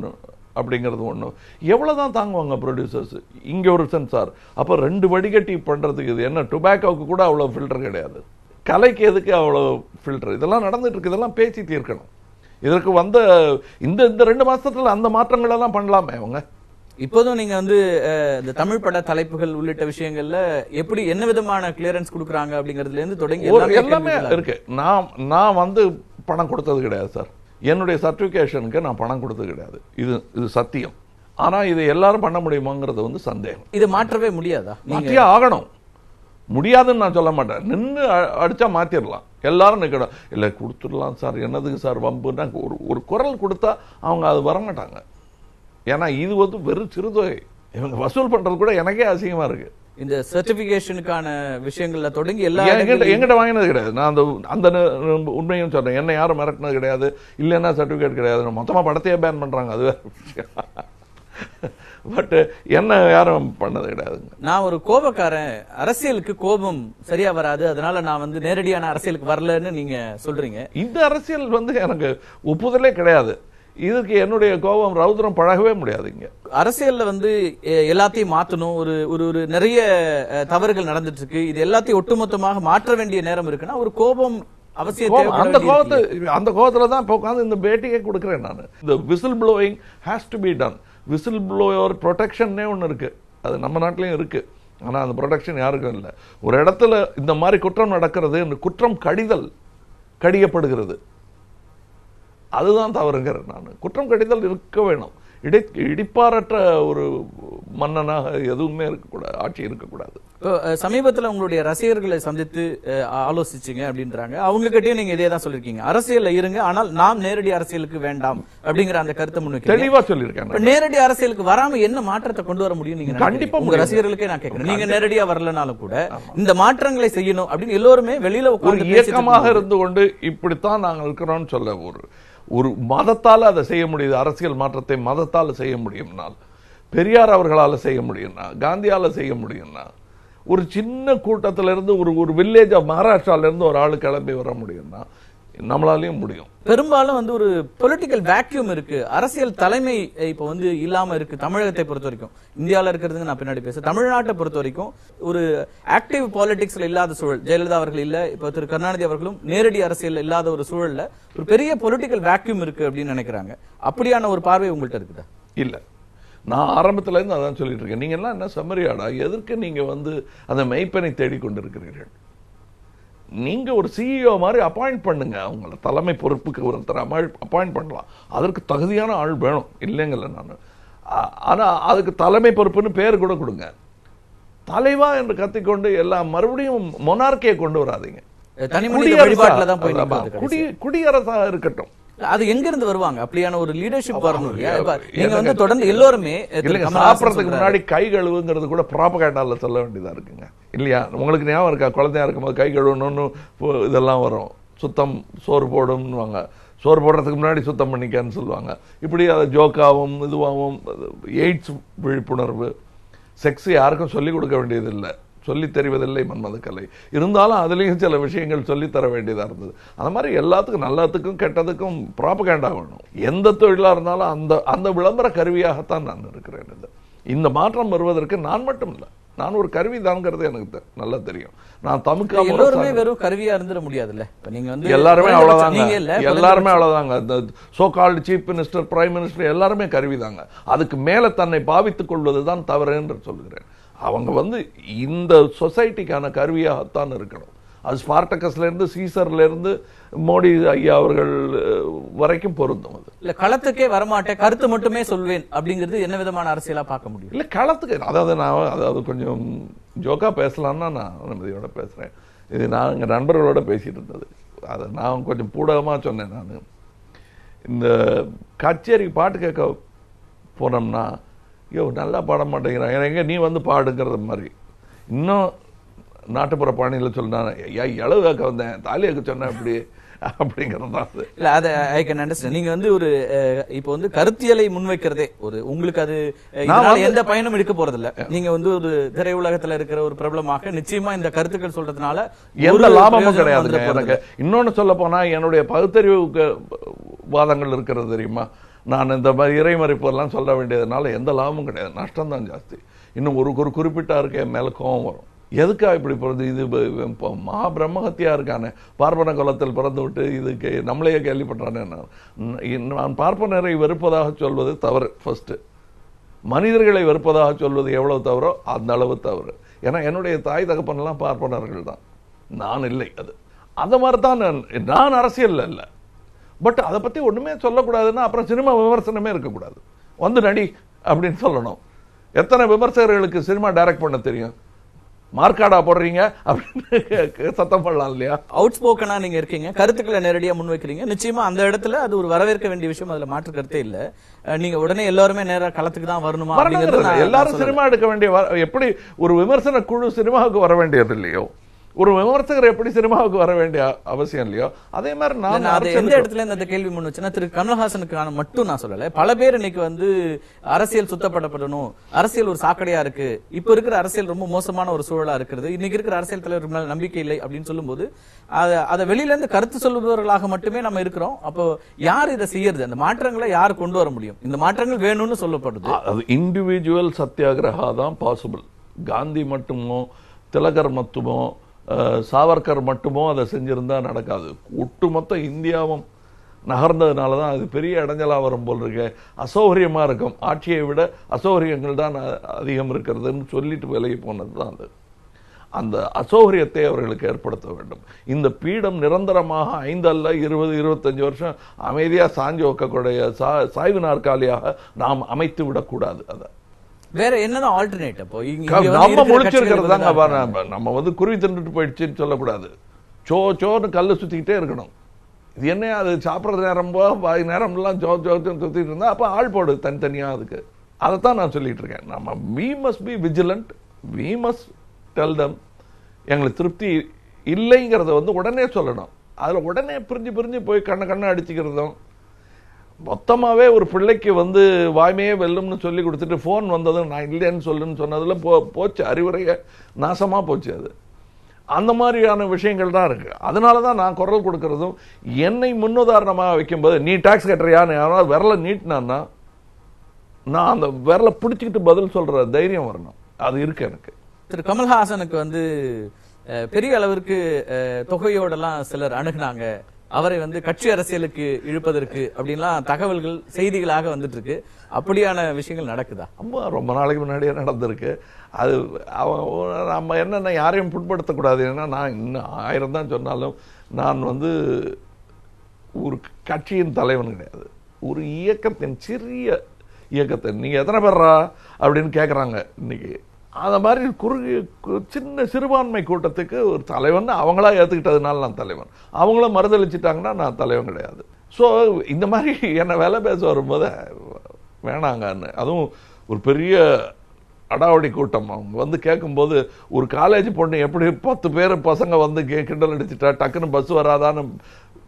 அப்படிங்கிறது ஒண்ணு. எவ்வளவுதான் தாங்குவாங்க ப்ரொடியூசர்ஸ்? இங்க ஒரு சென்சார், அப்ப 2 வடிகட்டி பண்றதுக்கு இது என்ன? டொபாக்கோவுக்கு கூட அவ்வளவு ஃபில்டர் கிடையாது, கலைக்கு எதுக்கு அவ்வளவு ஃபில்டர்? இதெல்லாம் நடந்துட்டு இருக்கு, இதெல்லாம் பேசி தீர்க்கணும். இதற்கு இந்த 2 மாசத்துல அந்த மாற்றங்கள் எல்லாம் பண்ணலாமே அவங்க.
இப்போதும் நீங்க இந்த தமிழ் பட தலைப்புகள் உள்ளிட்ட விஷயங்கள்ல எப்படி என்ன விதமான கிளியரன்ஸ் கொடுக்கறாங்க அப்படிங்கறதுல இருந்து தொடங்கி
எல்லாமே இருக்கு. நான் பணம் கொடுத்தது கிடையாது சார். என்னுடைய சர்டிபிகேஷனுக்கு நான் பணம் கொடுத்தது கிடையாது. இது சத்தியம். ஆனா இது எல்லாரும் பண்ண முடியுமாங்கிறது சந்தேகம்.
இது மாற்றவே முடியாதா?
மாற்றியே ஆகணும். முடியாதுன்னு நான் சொல்ல மாட்டேன். நின்று அடிச்சா மாத்திரலாம். எல்லாரும் நிக்கணும். இல்ல கொடுத்துடலாம் சார், என்னதுக்கு சார் வம்புன்னா ஒரு குரல் கொடுத்தா அவங்க அது வரமாட்டாங்க. ஏன்னா இது வெறும் சிறுதொகை. இவங்க வசூல் பண்றது கூட எனக்கே அசிங்கமா இருக்கு.
இந்த சர்டிபிகேஷனுக்கான விஷயங்கள்ல தொடங்கி எல்லா
எங்கிட்ட வாங்கினது கிடையாது. நான் அந்த உண்மையும் சொல்றேன். என்ன யாரும் மிரட்டினது கிடையாது. இல்லைன்னா சர்டிபிகேட் கிடையாது. மொத்தமா படத்தையே பேன் பண்றாங்க, அது வேற விஷயம். பட் என்ன யாரும் பண்ணது கிடையாதுங்க.
நான் ஒரு கோபக்காரன், அரசியலுக்கு கோபம் சரியா வராது, அதனால நான் நேரடியான அரசியலுக்கு வரலன்னு நீங்க சொல்றீங்க.
இந்த அரசியல் எனக்கு ஒப்புதலே கிடையாது. இதுக்கு என்னுடைய கோபம் ரௌத்ரம் பழகவே முடியாது. இங்க
அரசியல்ல எல்லாத்தையும் மாத்தணும், ஒரு நிறைய தவறுகள் நடந்துட்டு இருக்கு, இது எல்லாத்தையும் ஒட்டுமொத்தமாக மாற்ற வேண்டிய நேரம் இருக்குன்னா ஒரு கோபம் அவசியம்.
அந்த கோபத்துல தான் இப்ப உட்காந்து இந்த பேட்டியை கொடுக்கிறேன் நான். இந்த whistle blowing has to be done. Whistle blower ப்ரொடெக்ஷன்னே ஒன்னு இருக்கு, அது நம்ம நாட்டிலையும் இருக்கு. ஆனா அந்த ப்ரொடெக்ஷன் யாருக்கும் இல்லை. ஒரு இடத்துல இந்த மாதிரி குற்றம் நடக்கிறது, குற்றம் கடியப்படுகிறது, அதுதான் தவறுங்கிற நான். குற்றம் கடிதல் இருக்க வேணும். இடிப்பாரற்ற ஒரு மன்னனாக எதுவுமே இருக்கக்கூடாது, ஆட்சி இருக்கக்கூடாது.
சமீபத்தில் உங்களுடைய ரசிகர்களை சந்தித்து ஆலோசிச்சீங்க அப்படின்றாங்க. அவங்க கிட்டயும் நீங்க இதே தான் சொல்லிருக்கீங்க, அரசியல்ல இருங்க, ஆனால் நாம் நேரடி அரசியலுக்கு வேண்டாம் அப்படிங்கிற அந்த கருத்தை முன்வைக்க
தெளிவா சொல்லியிருக்கேன்.
நேரடி அரசியலுக்கு வராம என்ன மாற்றத்தை கொண்டு வர முடியும் நீங்க?
கண்டிப்பா
உங்க ரசிகர்களுக்கே நான் கேட்கிறேன், நீங்க நேரடியா வரலனாலும் கூட இந்த மாற்றங்களை செய்யணும் அப்படின்னு எல்லோருமே வெளியில உட்கார்ந்து
இயக்கமாக இருந்து கொண்டு இப்படித்தான் நாங்கள் இருக்கிறோம்னு சொல்ல, ஒரு மதத்தால அதை செய்ய முடியுது. அரசியல் மாற்றத்தை மதத்தால செய்ய முடியும்னால், பெரியார் அவர்களால செய்ய முடியும்னா, காந்தியால செய்ய முடியும்னா, ஒரு சின்ன கூட்டத்தில இருந்து ஒரு வில்லேஜ் ஆஃப் மகாராஷ்டிரால இருந்து ஒரு ஆளு கிளம்பி வர முடியும்னா நம்மளாலையும் முடியும்.
பெரும்பாலும் ஒரு பொலிட்டிக்கல் வேக்யூம் இருக்கு, அரசியல் தலைமை இப்ப இல்லாம இருக்கு. தமிழகத்தை பொறுத்த வரைக்கும், இந்தியாவில இருக்கிறது நான் பின்னாடி பேச, தமிழ்நாட்டை பொறுத்த வரைக்கும் ஒரு ஆக்டிவ் பாலிடிக்ஸ்ல இல்லாத சூழல். ஜெயலலிதா அவர்கள் இல்ல, இப்ப திரு கருணாநிதி அவர்களும் நேரடி அரசியல் இல்லாத ஒரு சூழல்ல ஒரு பெரிய பொலிட்டிக்கல் வேக்யூம் இருக்கு அப்படின்னு நினைக்கிறாங்க. அப்படியான ஒரு பார்வை உங்கள்கிட்ட இருக்குதா?
இல்ல, நான் ஆரம்பத்துல இருந்து அதான் சொல்லிட்டு இருக்கேன். நீங்க எல்லாம் என்ன செம்மறியாடா, எதற்கு நீங்க அந்த மெய்ப்பனை தேடிக்கொண்டிருக்கிறீர்கள்? நீங்க ஒரு சிஇஓ மாதிரி அப்பாயிண்ட் பண்ணுங்க, அவங்கள தலைமை பொறுப்புக்கு ஒருத்தர் அப்பாயிண்ட் பண்ணலாம். அதற்கு தகுதியான ஆள் வேணும், இல்லைங்கல்ல நான். ஆனா அதுக்கு தலைமை பொறுப்புன்னு பேர் கூட கொடுங்க. தலைவா என்று கத்திக்கொண்டு எல்லாம் மறுபடியும் மொனார்க்கியை கொண்டு வராதீங்க. குடியரசாக இருக்கட்டும்.
அது எங்க இருந்து வருவாங்க? அப்படியான ஒரு லீடர்ஷிப் வரணும். நீங்க தொடர்ந்து எல்லோருமே
சாப்பிடறதுக்கு முன்னாடி கை கழுவுங்கிறது கூட ப்ராபகேண்டால சொல்ல வேண்டியதா இருக்குங்க, இல்லையா? உங்களுக்கு ஞாபகம் இருக்கா, குழந்தையா இருக்கும்போது கை கழுவணும்னு இதெல்லாம் வரும். சுத்தம் சோறு போடும்னுவாங்க, சோறு போடுறதுக்கு முன்னாடி சுத்தம் பண்ணிக்கன்னு சொல்லுவாங்க. இப்படி அதை ஜோக்காவும் இதுவாகவும். எய்ட்ஸ் விழிப்புணர்வு, செக்ஸ் யாருக்கும் சொல்லிக் கொடுக்க வேண்டியது இல்லை, சொல்லி தெரிவதில்லை மன்மத கலை. இருந்தாலும் அதுலேயும் சில விஷயங்கள் சொல்லி தர வேண்டியதாக இருந்தது. அந்த மாதிரி எல்லாத்துக்கும், நல்லதுக்கும் கெட்டதுக்கும் ப்ராபகேண்டா வேணும். எந்த தொழிலாக இருந்தாலும் அந்த விளம்பர கருவியாகத்தான் நான் இருக்கிறேன். இந்த மாற்றம் வருவதற்கு நான் மட்டும் இல்லை, நான் ஒரு கருவி தான்ங்கிறது எனக்கு நல்லா தெரியும். நான் தமிழ்
எல்லாருமே வெறும் கருவியா இருந்துட முடியாதுல்ல. நீங்க
எல்லாருமே அவ்வளவுதாங்க, எல்லாருமே அவ்வளவுதாங்க. இந்த so called chief minister, prime minister எல்லாருமே கருவிதாங்க. அதுக்கு மேல தன்னை பாவித்துக் கொள்வதுதான் தவறு என்று சொல்கிறேன். அவங்க இந்த சொசைட்டிக்கான கருவியாகத்தான் இருக்கணும். அது ஸ்பார்டகஸ்ல இருந்து சீசர்ல இருந்து மோடி ஐயா அவர்கள் வரைக்கும் பொருந்தும். அது
இல்ல களத்துக்கே வரமாட்டேன், கருத்து மட்டுமே சொல்வேன் அப்படிங்கிறது என்ன விதமான அரசியலா பார்க்க முடியும்?
இல்ல களத்துக்கு, அதாவது கொஞ்சம் ஜோக்கா பேசலாம்னா நான் அனுமதியோட பேசுறேன். இது நான் எங்க நண்பர்களோட பேசிட்டு இருந்தது, அதை நான் கொஞ்சம் பூடகமா சொன்னேன். நான் இந்த கச்சேரி பாட்டு கேட்க போனோம்னா, நல்லா பாட மாட்டேங்கிறாங்க, எங்க நீ பாடுங்கிறது மாதிரி. இன்னும் நாட்டுப்புற பாணியில் சொன்னான், இளவு கேட்க வந்தேன், தாலியாக்க சொன்னேன் அப்படி அப்படிங்கிறது.
இல்ல அது ஐ கேன் அண்டர்ஸ்டாண்ட். நீங்க ஒரு இப்போ கருத்தியலை முன்வைக்கிறதே உங்களுக்கு அது எந்த பயனும் எடுக்க போறது இல்ல. நீங்க ஒரு திரையுலகத்துல இருக்கிற ஒரு பிரபலமாக நிச்சயமா இந்த கருத்துக்கள் சொல்றதுனால
எந்த லாபமும் கிடையாது எனக்கு. இன்னொன்னு சொல்ல போனா, என்னுடைய பகுத்தறிவு வாதங்கள் இருக்கிறது தெரியுமா? நான் இந்த மாதிரி இறைமறைப்பு எல்லாம் சொல்ல வேண்டியதுனால எந்த லாபமும் கிடையாது, நஷ்டம் தான் ஜாஸ்தி. இன்னும் ஒரு குறிப்பிட்டா இருக்க மேல கோபம் வரும். எதுக்கா இப்படி பிறந்து, இது மகா பிரம்மஹத்தியா இருக்கானே, பார்ப்பன குலத்தில் பிறந்து விட்டு இதுக்கு நம்மளையே கேள்விப்பட்டானே. நான் பார்ப்பனரை வெறுப்பதாக சொல்வது தவறு. ஃபர்ஸ்ட், மனிதர்களை வெறுப்பதாக சொல்வது எவ்வளவு தவறோ அந்த அளவு தவறு. ஏன்னா என்னுடைய தாய் தகப்பனெல்லாம் பார்ப்பனர்கள் தான், நான் இல்லை. அது மாதிரி தான் நான் அரசியல் இல்லை. பட் அதை பத்தி ஒண்ணுமே சொல்லக்கூடாதுன்னா அப்புறம் சினிமா விமர்சனமே இருக்கக்கூடாது. நடி அப்படின்னு சொல்லணும். எத்தனை விமர்சகர்களுக்கு சினிமா டைரக்ட் பண்ண தெரியும்? மார்க்காடா போடுறீங்க அப்படின்னு சத்தம் பண்ணலாம் இல்லையா?
அவுட் ஸ்போக்கனா நீங்க இருக்கீங்க, கருத்துக்களை நேரடியா முன்வைக்கிறீங்க. நிச்சயமா அந்த இடத்துல அது ஒரு வரவேற்க வேண்டிய விஷயம், அதுல மாற்று கருத்தே இல்ல. நீங்க உடனே எல்லாருமே நேரா களத்துக்கு தான் வரணுமா?
எல்லாரும் சினிமா எடுக்க வேண்டிய, எப்படி ஒரு விமர்சன குழு சினிமாவுக்கு வர வேண்டியது இல்லையோ, ஒரு விமர்சகர் எப்படி சினிமாவுக்கு வர வேண்டிய அவசியம் இல்லையோ, அதே மாதிரி நான்
எந்த இடத்துல இந்த கேள்வி முன் வச்சுன்னா, திரு கமல்ஹாசனுக்கான மட்டும் நான் சொல்லல, பல பேர் இன்னைக்கு அரசியல் சுத்தப்படப்படணும், அரசியல் ஒரு சாக்கடையா இருக்கு, இப்ப இருக்கிற அரசியல் ரொம்ப மோசமான ஒரு சூழலா இருக்கிறது, இன்னைக்கு இருக்கிற அரசியல் தலைவர் மேல நம்பிக்கை இல்லை அப்படின்னு சொல்லும் போது அதை வெளியில இருந்து கருத்து சொல்லுபவர்களாக மட்டுமே நம்ம இருக்கிறோம். அப்போ யார் இதை செய்யறது? அந்த மாற்றங்களை யார் கொண்டு வர முடியும்? இந்த மாற்றங்கள் வேணும்னு சொல்லப்படுது.
அது இண்டிவிஜுவல் சத்தியாகிரகா தான் பாசிபிள். காந்தி மட்டுமோ, திலகர் மட்டுமோ, சாவர்கர் மட்டுமோ அதை செஞ்சிருந்தா நடக்காது. ஒட்டுமொத்த இந்தியாவும் நகர்ந்ததுனால தான் அது பெரிய இடைஞ்சலா வரும் போல் இருக்கு. அசௌகரியமா இருக்கும். ஆட்சியை விட அசௌகரியங்கள் தான் அதிகம் இருக்கிறதுன்னு சொல்லிட்டு விலகி போனது தான் அது. அந்த அசௌகரியத்தை அவர்களுக்கு ஏற்படுத்த வேண்டும். இந்த பீடம் நிரந்தரமாக 5 அல்ல 20-25 வருஷம் அமைதியா சாஞ்சு வைக்கக்கூடிய சாய்வு நாற்காலியாக நாம் அமைத்து விடக்கூடாது. அதை
வேற என்னதான் ஆல்டர்னேட்? அப்போ
நம்ம முழிச்சிருக்கிறது தாங்க. நம்ம வந்து குருவி தின்னுட்டு போயிடுச்சுன்னு சொல்லக்கூடாது. சோன்னு கல்லு சுத்திக்கிட்டே இருக்கணும். இது என்ன, அது சாப்பிட்ற நேரம் நேரம்லாம் சுத்திட்டு இருந்தா அப்ப ஆள் போடு தனித்தனியா. அதுக்கு அதைத்தான் நான் சொல்லிட்டு இருக்கேன். நம்ம we must be vigilant, we must tell them. எங்களுக்கு திருப்தி இல்லைங்கிறத வந்து உடனே சொல்லணும். அதுல உடனே பிரிஞ்சு போய் கண்ணை அடிச்சுக்கிறதும், மொத்தமாவே ஒரு பிள்ளைக்கு வந்து வாய்மையே வெல்லும்னு சொல்லி கொடுத்துட்டு போன் வந்ததும் நான் இல்லைன்னு சொல்லுன்னு சொன்னதுல போச்சு, அறிவுரைய நாசமா போச்சு. அது அந்த மாதிரியான விஷயங்கள் தான் இருக்கு. அதனாலதான் நான் குரல் கொடுக்கறதும், என்னை முன்னுதாரணமாக வைக்கும்போது நீ டாக்ஸ் கட்டுறியான்னு யாராவது விரல நீட்டினான்னா நான் அந்த விரல பிடிச்சிக்கிட்டு பதில் சொல்ற தைரியம் வரணும். அது இருக்கு எனக்கு.
திரு கமல்ஹாசனுக்கு வந்து பெரிய அளவிற்கு தொகையோடலாம் சிலர் அணுகுனாங்க. அவரை வந்து கட்சி அரசியலுக்கு இழுப்பதற்கு அப்படின்லாம் தகவல்கள் செய்திகளாக வந்துட்டு இருக்கு. அப்படியான விஷயங்கள் நடக்குதா?
ரொம்ப நாளைக்கு முன்னாடியே நடந்திருக்கு. அது நம்ம என்னென்ன யாரையும் புண்படுத்தக்கூடாது. ஏன்னா நான் இன்னும் 1000 தான் சொன்னாலும் நான் வந்து ஒரு கட்சியின் தலைவன் கிடையாது. ஒரு இயக்கத்தின் சிறிய இயக்கத்தை நீங்க எத்தனை பேர்ரா அப்படின்னு கேட்கறாங்க இன்னைக்கு. அந்த மாதிரி சின்ன சிறுபான்மை கூட்டத்துக்கு ஒரு தலைவன் அவங்களா ஏத்துக்கிட்டதுனால நான் தலைவன். அவங்களும் மறுதளிச்சுட்டாங்கன்னா நான் தலைவன் கிடையாது. ஸோ இந்த மாதிரி என்ன வேலை பேச வரும்போது வேணாங்கன்னு, அதுவும் ஒரு பெரிய அடாவடி கூட்டம் அவங்க வந்து கேட்கும்போது, ஒரு காலேஜ் பொண்ணு எப்படி 10 பேர் பசங்க வந்து கிண்டல் அடிச்சுட்டா டக்குன்னு பஸ் வராதான்னு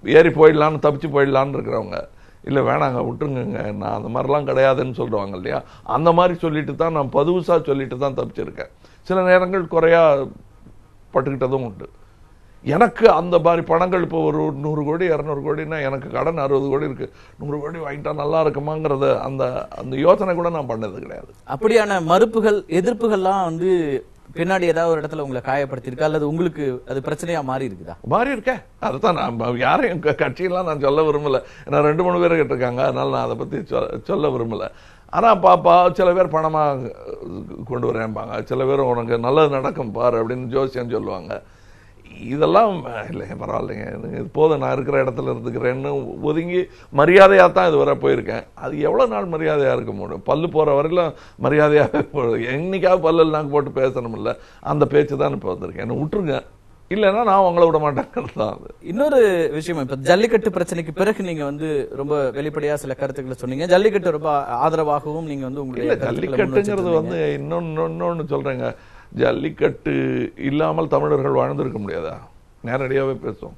ஏறி போயிடலான்னு தப்பிச்சு போயிடலான்னு இருக்கிறவங்க, இல்லை வேணாங்க விட்டுருங்க நான் அந்த மாதிரிலாம் கிடையாதுன்னு சொல்லுவாங்க இல்லையா. அந்த மாதிரி சொல்லிட்டு தான் நான் பதுவுசா சொல்லிட்டு தான் தப்பிச்சிருக்கேன். சில நேரங்கள் குறையா பட்டுக்கிட்டதும் உண்டு. எனக்கு அந்த மாதிரி பணங்கள் இப்போ ஒரு 100 கோடி 200 கோடினா எனக்கு கடன் 60 கோடி இருக்கு, 100 கோடி வாங்கிட்டா நல்லா இருக்குமாங்கிறத அந்த யோசனை கூட நான் பண்ணது கிடையாது.
அப்படியான மறுப்புகள் எதிர்ப்புகள்லாம் வந்து பின்னாடி ஏதாவது ஒரு இடத்துல உங்களை காயப்படுத்திருக்கா, அல்லது உங்களுக்கு அது பிரச்சனையா மாறி இருக்குதா?
மாறி இருக்கேன். அதுதான் நான் யாரையும் கட்சியெல்லாம் நான் சொல்ல விரும்பல. ஏன்னா 2-3 பேர் கேட்டிருக்காங்க, அதனால நான் அதை பத்தி சொல்ல விரும்பல. ஆனா பாப்பா சில பேர் பணமா கொண்டு வரேன்பாங்க, சில பேர் உனக்கு நல்லது நடக்கும் பாரு அப்படின்னு ஜோசியம் சொல்லுவாங்க. இதெல்லாம் இல்லைங்க பரவாயில்லைங்க போதும் நான் இருக்கிற இடத்துல இருந்துக்கிறேன்னு ஒதுங்கி மரியாதையா தான் இதுவரை போயிருக்கேன். அது எவ்வளவு நாள் மரியாதையா இருக்க முடியும்? பல்லு போற வரையிலும் மரியாதையாக என்னைக்காவது பல்லெல்லாம் போட்டு பேசணும் இல்ல, அந்த பேச்சு தான் இப்ப வந்திருக்கேன். என்ன விட்டுருங்க, இல்லைன்னா நான் உங்களை விட மாட்டேங்கிறது தான்.
இன்னொரு விஷயம், இப்ப ஜல்லிக்கட்டு பிரச்சனைக்கு பிறகு நீங்க வந்து ரொம்ப வெளிப்படையா சில கருத்துக்களை சொன்னீங்க. ஜல்லிக்கட்டு ரொம்ப ஆதரவாகவும் நீங்க வந்து உங்களுடைய
ஜல்லிக்கட்டுங்கிறது வந்து இன்னொன்னு சொல்றேங்க, ஜல்லிக்கட்டு இல்லாமல் தமிழர்கள் வாழ்ந்திருக்க முடியாதா? நேரடியாவே பேசுவோம்.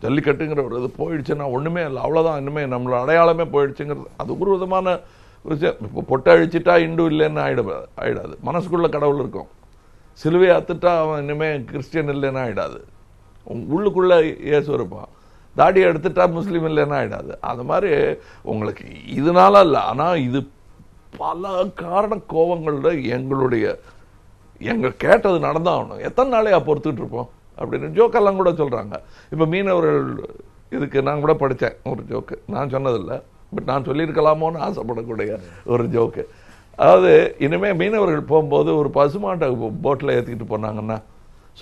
ஜல்லிக்கட்டுங்கிற ஒரு இது போயிடுச்சுன்னா ஒண்ணுமே இல்லை, அவ்வளவுதான். இனிமே நம்மளோட அடையாளமே போயிடுச்சுங்கிறது அது ஒரு விதமான விஷயம். இப்போ பொட்டை அழிச்சிட்டா இந்து இல்லைன்னு ஆயிடாது. மனசுக்குள்ள கடவுள் இருக்கும். சிலுவை அத்துட்டா அவன் இனிமே கிறிஸ்டியன் இல்லைன்னா ஆயிடாது. உள்ளுக்குள்ள இயேசு இருப்பான். தாடி எடுத்துட்டா முஸ்லீம் இல்லைன்னா ஆயிடாது. அது மாதிரி உங்களுக்கு இதனால இல்லை, ஆனா இது பல காரண கோபங்களோட எங்க கேட்டது நடந்தாகணும். எத்தனை நாளையா பொறுத்துட்டு இருப்போம் அப்படின்னு ஜோக்கெல்லாம் கூட சொல்றாங்க. இப்ப மீனவர்கள் இதுக்கு நான் கூட படித்தேன் ஒரு ஜோக்கு, நான் சொன்னதில்லை, பட் நான் சொல்லியிருக்கலாமோன்னு ஆசைப்படக்கூடிய ஒரு ஜோக்கு. அதாவது இனிமே மீனவர்கள் போகும்போது ஒரு பசுமாட்டை போட்டில் ஏற்றிக்கிட்டு போனாங்கன்னா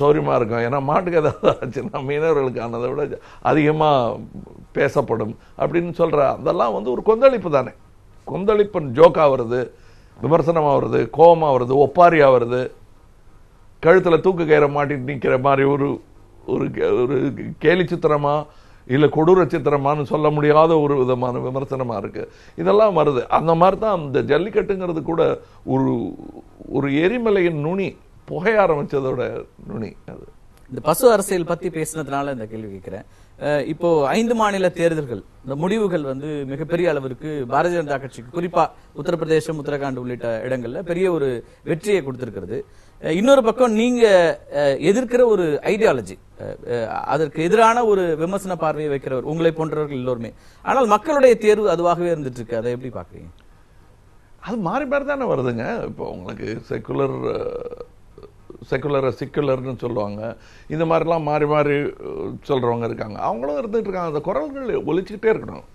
சௌரியமா இருக்கும். ஏன்னா மாட்டுக்கு ஏதாவது ஆச்சுன்னா மீனவர்களுக்கு ஆனதை விட அதிகமா பேசப்படும் அப்படின்னு சொல்ற அதெல்லாம் வந்து ஒரு கொந்தளிப்பு தானே. கொந்தளிப்பு ஜோக்கா வருது, விமர்சனமா வருது, கோபமா வருது, ஒப்பாரியா வருது, கழுத்துல தூக்கு கயிறை மாட்டிட்டு நிக்கிற மாதிரி ஒரு ஒரு கேலி சித்திரமா இல்ல கொடூர சித்திரமானு சொல்ல முடியாத ஒரு விதமான விமர்சனமா இருக்கு. இதெல்லாம் வருது. அந்த மாதிரி தான் இந்த ஜல்லிக்கட்டுங்கிறது கூட ஒரு எரிமலையின் நுனி, புகைய ஆரம்பிச்சதோட நுனி. அது
இந்த பசு அரசியல் பத்தி பேசினதுனால இந்த கேள்வி கேட்கிறேன். இப்போ 5 மாநில தேர்தல்கள் இந்த முடிவுகள் வந்து மிகப்பெரிய அளவிற்கு பாரதிய ஜனதா கட்சிக்கு, குறிப்பா உத்தரப்பிரதேசம் உத்தரகாண்ட் உள்ளிட்ட இடங்கள்ல பெரிய ஒரு வெற்றியை கொடுத்திருக்கிறது. இன்னொரு பக்கம் நீங்க எதிர்க்கிற ஒரு ஐடியாலஜி, அதற்கு எதிரான ஒரு விமர்சன பார்வையை வைக்கிறவர் உங்களை போன்றவர்கள் எல்லோருமே. ஆனால் மக்களுடைய தேர்வு அதுவாகவே இருந்துட்டு இருக்கு. அதை எப்படி பாக்குறீங்க?
அது மாறி மாறி தானே வருதுங்க. இப்போ உங்களுக்கு செக்குலர் செக்குலரை சிக்குலர்னு சொல்லுவாங்க. இந்த மாதிரிலாம் மாறி மாறி சொல்கிறவங்க இருக்காங்க. அவங்களும் இருந்துகிட்டு இருக்காங்க. அந்த குரல்கள் ஒலிச்சுக்கிட்டே இருக்கணும்.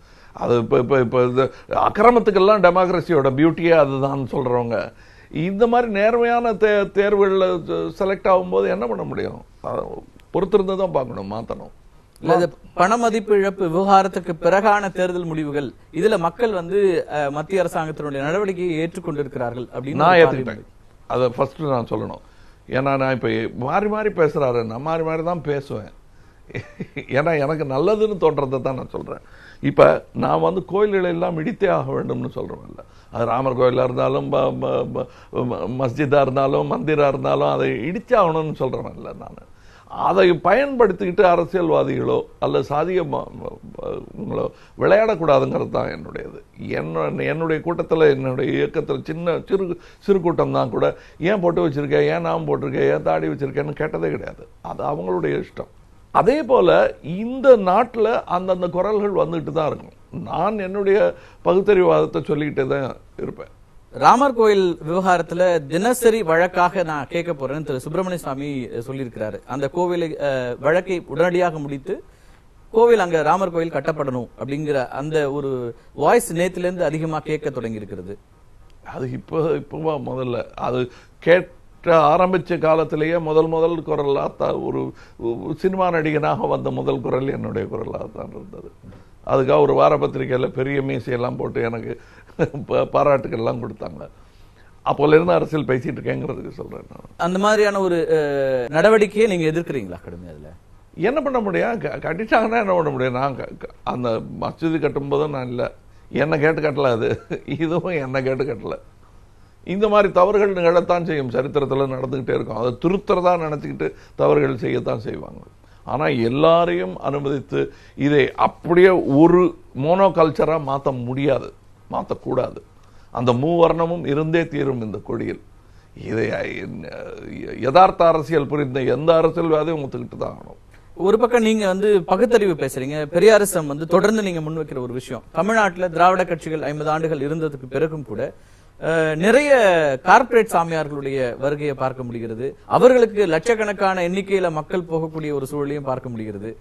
அது இப்போ இந்த அக்கிரமத்துக்கெல்லாம் டெமோக்ரஸியோட பியூட்டியே அதுதான் சொல்கிறவங்க. இந்த மாதிரி நேர்மையான தேர்வுகளில் செலக்ட் ஆகும்போது என்ன பண்ண முடியும்? பொறுத்திருந்து தான் பார்க்கணும், மாற்றணும்.
பண மதிப்பு இழப்பு விவகாரத்துக்கு பிறகான தேர்தல் முடிவுகள் இதுல மக்கள் மத்திய அரசாங்கத்தினுடைய நடவடிக்கையை ஏற்றுக்கொண்டிருக்கிறார்கள் அப்படின்னு
நான் ஏற்றுக்கிட்டேன். அதை ஃபர்ஸ்ட் நான் சொல்லணும். ஏன்னா நான் இப்போ மாறி மாறி பேசுறாரு, நான் மாறி மாறி தான் பேசுவேன். ஏன்னா எனக்கு நல்லதுன்னு தோன்றதை தான் நான் சொல்றேன். இப்ப நான் கோயில்களை எல்லாம் இடித்தே ஆக வேண்டும்னு சொல்றேன்ல. அது ராமர் கோயிலா இருந்தாலும் மஸ்ஜிதா இருந்தாலும் மந்திரா இருந்தாலும் அதை இடிச்சே ஆகணும்னு சொல்றேன்ல. நான் அதை பயன்படுத்திக்கிட்டு அரசியல்வாதிகளோ அல்ல சாதியங்களோ விளையாடக்கூடாதுங்கிறது தான் என்னுடையது. என்னுடைய கூட்டத்தில், என்னுடைய இயக்கத்தில் சிறு கூட்டம் தான் கூட ஏன் போட்டு வச்சிருக்கேன், ஏன் நான் போட்டிருக்கேன், ஏன் தாடி வச்சிருக்கேன்னு கேட்டதே கிடையாது. அது அவங்களுடைய இஷ்டம். அதே போல இந்த நாட்டில் அந்தந்த குரல்கள் வந்துட்டு தான் இருக்கும். நான் என்னுடைய பகுத்தறிவாதத்தை சொல்லிக்கிட்டே தான் இருப்பேன்.
ராமர் கோயில் விவகாரத்துல தினசரி வழக்காக நான் கேட்க போறேன்னு திரு சுப்பிரமணிய சுவாமி சொல்லியிருக்கிறாரு. அந்த கோவிலை வழக்கை உடனடியாக முடித்து கோவில் அங்க ராமர் கோயில் கட்டப்படணும் அப்படிங்கிற அந்த ஒரு வாய்ஸ் நேத்துல இருந்து அதிகமா கேட்க தொடங்கி இருக்கிறது.
அது இப்போ முதல்ல அது கேட்ட ஆரம்பிச்ச காலத்திலேயே முதல் குரலா ஒரு சினிமா நடிகனாக வந்த முதல் குரல் என்னுடைய குரலாக தான் இருந்தது. அதுக்காக ஒரு வார பத்திரிகையில் பெரிய மீசையெல்லாம் போட்டு எனக்கு பாராட்டுகள் எல்லாம் கொடுத்தாங்க. அப்போல இருந்து அரசியல் பேசிட்டு இருக்கேங்கிறதுக்கு சொல்றேன்.
அந்த மாதிரியான ஒரு நடவடிக்கையை நீங்க எதிர்க்கிறீங்களா கடுமையா? அதுல
என்ன பண்ண முடியும்? கட்டிட்டாங்கன்னா என்ன பண்ண முடியும்? நான் அந்த மஸ்ஜிது கட்டும் போதும் நான் இல்லை, என்ன கேட்டு கட்டல. அது இதுவும் என்ன கேட்டு கட்டல. இந்த மாதிரி தவறுகள் நிகழத்தான் செய்யும். சரித்திரத்தில் நடந்துகிட்டே இருக்கும். அதை திருத்தறதா நினைச்சுக்கிட்டு தவறுகள் செய்யத்தான் செய்வாங்க. ஆனா எல்லாரையும் அனுமதித்து இதை அப்படியே ஒரு மோனோ கல்ச்சரா மாற்ற முடியாது, மாற்றக்கூடாது. அந்த மூவர்ணமும் இருந்தே தீரும் இந்த கொடியில். இதை யதார்த்த அரசியல் புரிந்த எந்த அரசியல்வாதையும் ஒத்துக்கிட்டு தான் ஆகணும்.
ஒரு பக்கம் நீங்க பகுத்தறிவு பேசுறீங்க. பெரியாரிசம் தொடர்ந்து நீங்க முன்வைக்கிற ஒரு விஷயம். தமிழ்நாட்டில் திராவிட கட்சிகள் 50 ஆண்டுகள் இருந்ததுக்கு பிறகும் கூட நிறைய கார்ப்பரேட் சாமியார்களுடைய வருகையை பார்க்க முடிகிறது. அவர்களுக்கு லட்சக்கணக்கான எண்ணிக்கையில மக்கள் போகக்கூடிய ஒரு சூழலையும் பார்க்க முடிகிறது.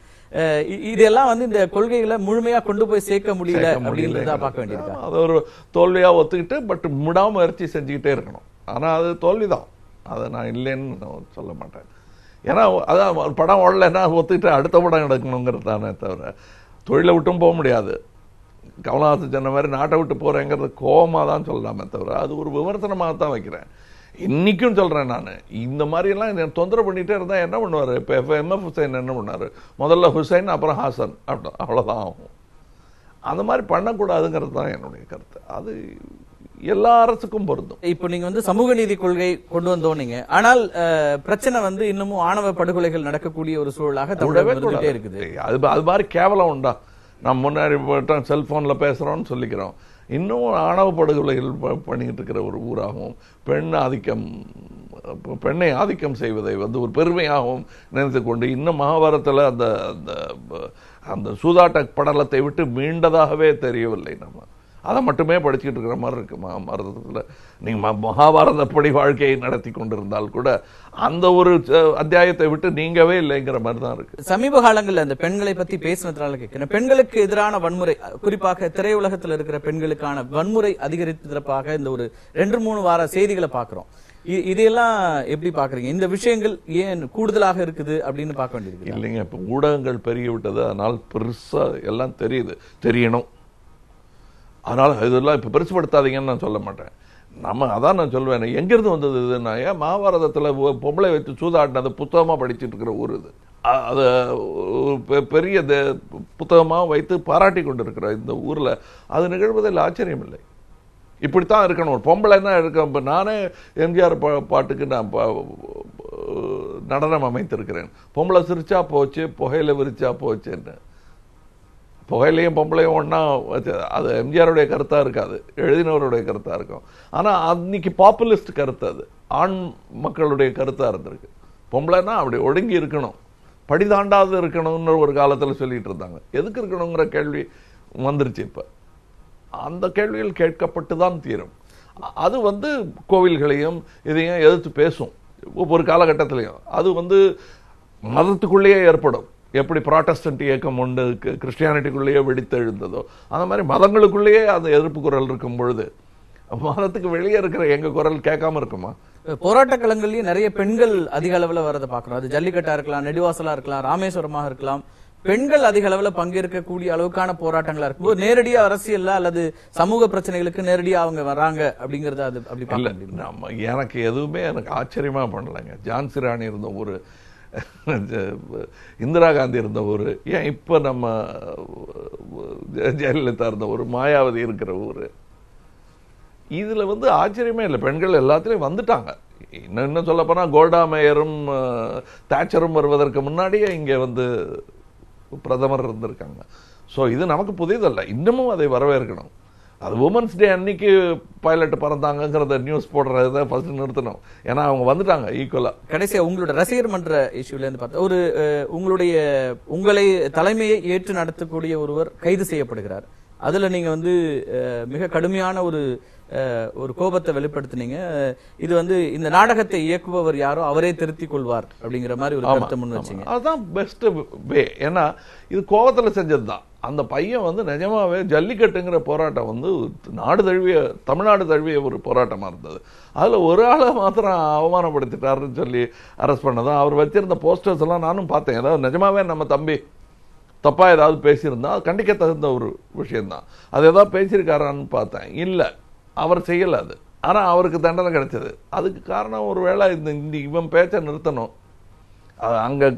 இதெல்லாம் இந்த கொள்கைகளை முழுமையா கொண்டு போய் சேர்க்க முடியல அப்படின்றதா பார்க்க வேண்டியிருக்கா?
அது ஒரு தோல்வியா ஒத்துக்கிட்டு பட் முடாமுயற்சி செஞ்சுக்கிட்டே இருக்கணும். ஆனா அது தோல்விதான். அதை நான் இல்லைன்னு சொல்ல மாட்டேன். ஏன்னா அதான் படம் ஓடலைன்னா ஒத்துக்கிட்டு அடுத்த படம் எடுக்கணுங்கிறது தானே தவிர தொழிலை விட்டும் போக முடியாது. கமலஹாசன் சொன்ன மாதிரி நாட்டை விட்டு போறேங்கிறது கோபமாக தான் சொல்லலாமே தவிர அது ஒரு விமர்சனமாக தான் வைக்கிறேன். இன்னைக்கும் சொல்றேன். நான் இந்த மாதிரி எல்லாம் தொந்தரவு பண்ணிட்டே இருந்தா என்ன பண்ணுவாரு? இப்ப எம்எஃப் ஹுசைன் என்ன பண்ணாரு? முதல்ல ஹுசைன், அப்புறம் ஹாசன், அவ்வளவுதான் ஆகும். அந்த மாதிரி பண்ணக்கூடாதுங்கிறது தான் என்னுடைய கருத்து. அது எல்லா அரசுக்கும் பொருந்தும்.
இப்போ நீங்க சமூக நீதி கொள்கை கொண்டு வந்தோன்னீங்க. ஆனால் பிரச்சனை இன்னமும் ஆணவ படுகொலைகள் நடக்கக்கூடிய ஒரு சூழலாக தமிழகமே இருக்குது.
அது மாதிரி கேவலம் உண்டா? நம்ம முன்னாடி செல்போன்ல பேசுறோம்னு சொல்லிக்கிறோம். இன்னும் ஆணவ படுகொலைகள் பண்ணிக்கிட்டு இருக்கிற ஒரு ஊராகவும் பெண்ணை ஆதிக்கம் செய்வதை ஒரு பெருமையாகவும் நினைத்து கொண்டு இன்னும் மகாபாரதத்தில் அந்த சூதாட்ட படலத்தை விட்டு மீண்டதாகவே தெரியவில்லை. நம்ம அதை மட்டுமே படிச்சுக்கிட்டு இருக்கிற மாதிரி இருக்கு. மகாபாரதத்தில் நீங்க மகாபாரதப்படி வாழ்க்கையை நடத்தி கொண்டிருந்தால் கூட அந்த ஒரு அத்தியாயத்தை விட்டு நீங்கவே இல்லைங்கிற மாதிரி தான் இருக்கு.
சமீப காலங்களில் அந்த பெண்களை பத்தி பேசினதுனால கேட்கிறேன். பெண்களுக்கு எதிரான வன்முறை, குறிப்பாக திரையுலகத்தில் இருக்கிற பெண்களுக்கான வன்முறை அதிகரித்ததற்காக இந்த ஒரு 2-3 வார செய்திகளை பாக்குறோம். இதெல்லாம் எப்படி பாக்குறீங்க? இந்த விஷயங்கள் ஏன் கூடுதலாக இருக்குது அப்படின்னு பார்க்க வேண்டியது
இல்லைங்க. இப்ப ஊடகங்கள் பெருகி விட்டது. அதனால் பெருசா எல்லாம் தெரியணும். அதனால இதெல்லாம் இப்ப பெருசுபடுத்தாதீங்கன்னு நான் சொல்ல மாட்டேன். அதான் நான் சொல்வேன். எங்கிருந்து வந்தது இதுன்னா, ஏன் மகாபாரதத்துல பொம்பளை வச்சு சூதாட்டினது புத்தகமா படிச்சுட்டு இருக்கிற ஊர் இது. அது பெரிய புத்தகமா வைத்து பாராட்டி கொண்டிருக்கிற இந்த ஊர்ல அது நிகழ்வதில் ஆச்சரியம் இல்லை. இப்படித்தான் இருக்கணும். ஒரு பொம்பளை தான் இருக்க. இப்ப நானே எம்ஜிஆர் பாட்டுக்கு நான் நடனம் அமைத்திருக்கிறேன். பொம்பளை சிரிச்சா போச்சு, புகையில விரிச்சா போச்சுன்னு. புகையிலையும் பொம்பளையும் ஒன்னா அது எம்ஜிஆருடைய கருத்தா இருக்காது, எழுதினவருடைய கருத்தா இருக்கும். ஆனா அன்னைக்கு பாப்புலிஸ்ட் கருத்து, அது ஆண் மக்களுடைய கருத்தா இருந்திருக்கு. பொம்பளைன்னா அப்படி ஒடுங்கி இருக்கணும், படிதாண்டாது இருக்கணும்னு ஒரு காலத்துல சொல்லிட்டு இருந்தாங்க. எதுக்கு இருக்கணுங்கிற கேள்வி வந்துருச்சு. இப்ப அந்த கேள்விகள் கேட்கப்பட்டுதான் தீரும். அது கோவில்களையும் இதையும் எதிர்த்து பேசும். ஒவ்வொரு காலகட்டத்திலையும். அது வந்து மதத்துக்குள்ளேயே ஏற்படும். எப்படி ப்ராட்டஸ்டன்ட் இயக்கம் உண்டு கிறிஸ்டியானிட்டிக்குள்ளேயே வெடித்து எழுந்ததோ, அந்த மாதிரி மதங்களுக்குள்ளேயே அந்த எதிர்ப்பு குரல் இருக்கும் பொழுது மதத்துக்கு வெளியே இருக்கிற எங்க குரல் கேட்காம இருக்குமா?
போராட்ட களங்கள்லயும் நிறைய பெண்கள் அதிக அளவுல வரதை பாக்குறோம். அது ஜல்லிக்கட்டா இருக்கலாம், நெடுவாசலா இருக்கலாம், ராமேஸ்வரமாக இருக்கலாம். பெண்கள் அதிக அளவுல பங்கேற்கக்கூடிய அளவுக்கான போராட்டங்களா இருக்கும். நேரடியா அரசியல்ல அல்லது சமூக பிரச்சனைகளுக்கு நேரடியா அவங்க வராங்க அப்படிங்கறது அது அப்படி
நம்ம எனக்கு எதுவுமே எனக்கு ஆச்சரியமா பண்ணலங்க. ஜான்சி ராணி இருந்த ஊரு, இந்திரா காந்தி இருந்த ஊரு, ஏன் இப்ப நம்ம ஜெயலலிதா இருந்த ஊரு, மாயாவதி இருக்கிற ஊரு, இதுல வந்து ஆச்சரியமே இல்லை. பெண்கள் எல்லாத்திலையும் வந்துட்டாங்க. இன்னும் சொல்ல போனா கோல்டா மேயரும் தாச்சரும் வருவதற்கு முன்னாடியே இங்க வந்து பிரதமர் இருந்திருக்காங்க. ஸோ இது நமக்கு புதியதல்ல, இன்னமும் அதை வரவேற்கணும். அது உமன்ஸ் டே அன்னைக்கு பைலட் பறந்தாங்கிறத நியூஸ் போடுறத ஃபர்ஸ்ட் நிறுத்தணும். ஏன்னா அவங்க வந்துட்டாங்க ஈக்குவலா.
கடைசியா உங்களோட ரசிகர் மன்ற இஷ்யூல இருந்து பார்த்தா ஒரு உங்களை தலைமையை ஏற்று நடத்தக்கூடிய ஒருவர் கைது செய்யப்படுகிறார். அதுல நீங்க வந்து மிக கடுமையான ஒரு கோபத்தை வெளிப்படுத்தினீங்க. இது வந்து இந்த நாடகத்தை இயக்குபவர் யாரோ அவரே திருத்திக் கொள்வார் அப்படிங்கிற மாதிரி ஒரு கருத்தை முன் வச்சீங்க.
அதுதான் பெஸ்ட் வே. ஏன்னா இது கோபத்துல செஞ்சதுதான். அந்த பையன் வந்து நிஜமாவே ஜல்லிக்கட்டுங்கிற போராட்டம் வந்து நாடு தழுவிய, தமிழ்நாடு தழுவிய ஒரு போராட்டமா இருந்தது. அதுல ஒரு ஆளை மாத்திரம் அவமானப்படுத்திட்டாருன்னு சொல்லி அரெஸ்ட் பண்ணதான். அவர் வச்சிருந்த போஸ்டர்ஸ் எல்லாம் நானும் பார்த்தேன். ஏதாவது நிஜமாவே நம்ம தம்பி தப்பா ஏதாவது பேசியிருந்தா அது கண்டிக்க தகுந்த ஒரு விஷயம்தான். அது ஏதாவது பேசியிருக்காரான்னு பார்த்தேன், இல்லை, அவர் செய்யல அது. ஆனா அவருக்கு தண்டனை கிடைச்சது. அதுக்கு காரணம் ஒருவேளை இந்த இவன் பேச்சை நிறுத்தணும், அங்க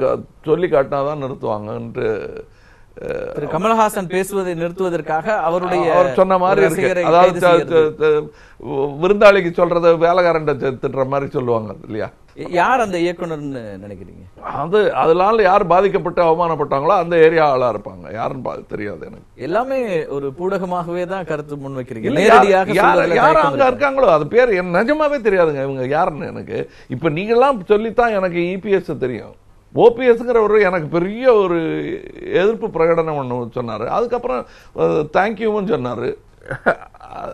சொல்லி காட்டினாதான் நிறுத்துவாங்கன்ட்டு
திரு கமல்ஹாசன் பேசுவதை நிறுத்துவதற்காக அவருடைய
சொன்ன மாதிரி இருக்கு. அதாவது விருந்தாளிக்கு சொல்றத வேலைக்காரன் திட்டுற மாதிரி சொல்லுவாங்க இல்லையா?
யார் அந்த இயக்குனர்னு நினைக்கிறீங்க?
அதனால யார் பாதிக்கப்பட்டு அவமானப்பட்டாங்களோ அந்த ஏரியா ஆளா இருப்பாங்க. யாருன்னு தெரியாது எனக்கு.
எல்லாமே ஒரு பூடகமாகவே தான் கருத்து முன்வைக்கிறீங்க.
யார் அங்க இருக்காங்களோ அது பேர் நிஜமாவே தெரியாதுங்க இவங்க யாருன்னு எனக்கு. இப்ப நீங்க எல்லாம் சொல்லித்தான் எனக்கு இபிஎஸ் தெரியும். ஓபிஎஸ்ங்கிறவரு எனக்கு பெரிய ஒரு எதிர்ப்பு பிரகடனம் ஒன்று சொன்னாரு. அதுக்கப்புறம் தேங்க்யூவும் சொன்னாரு.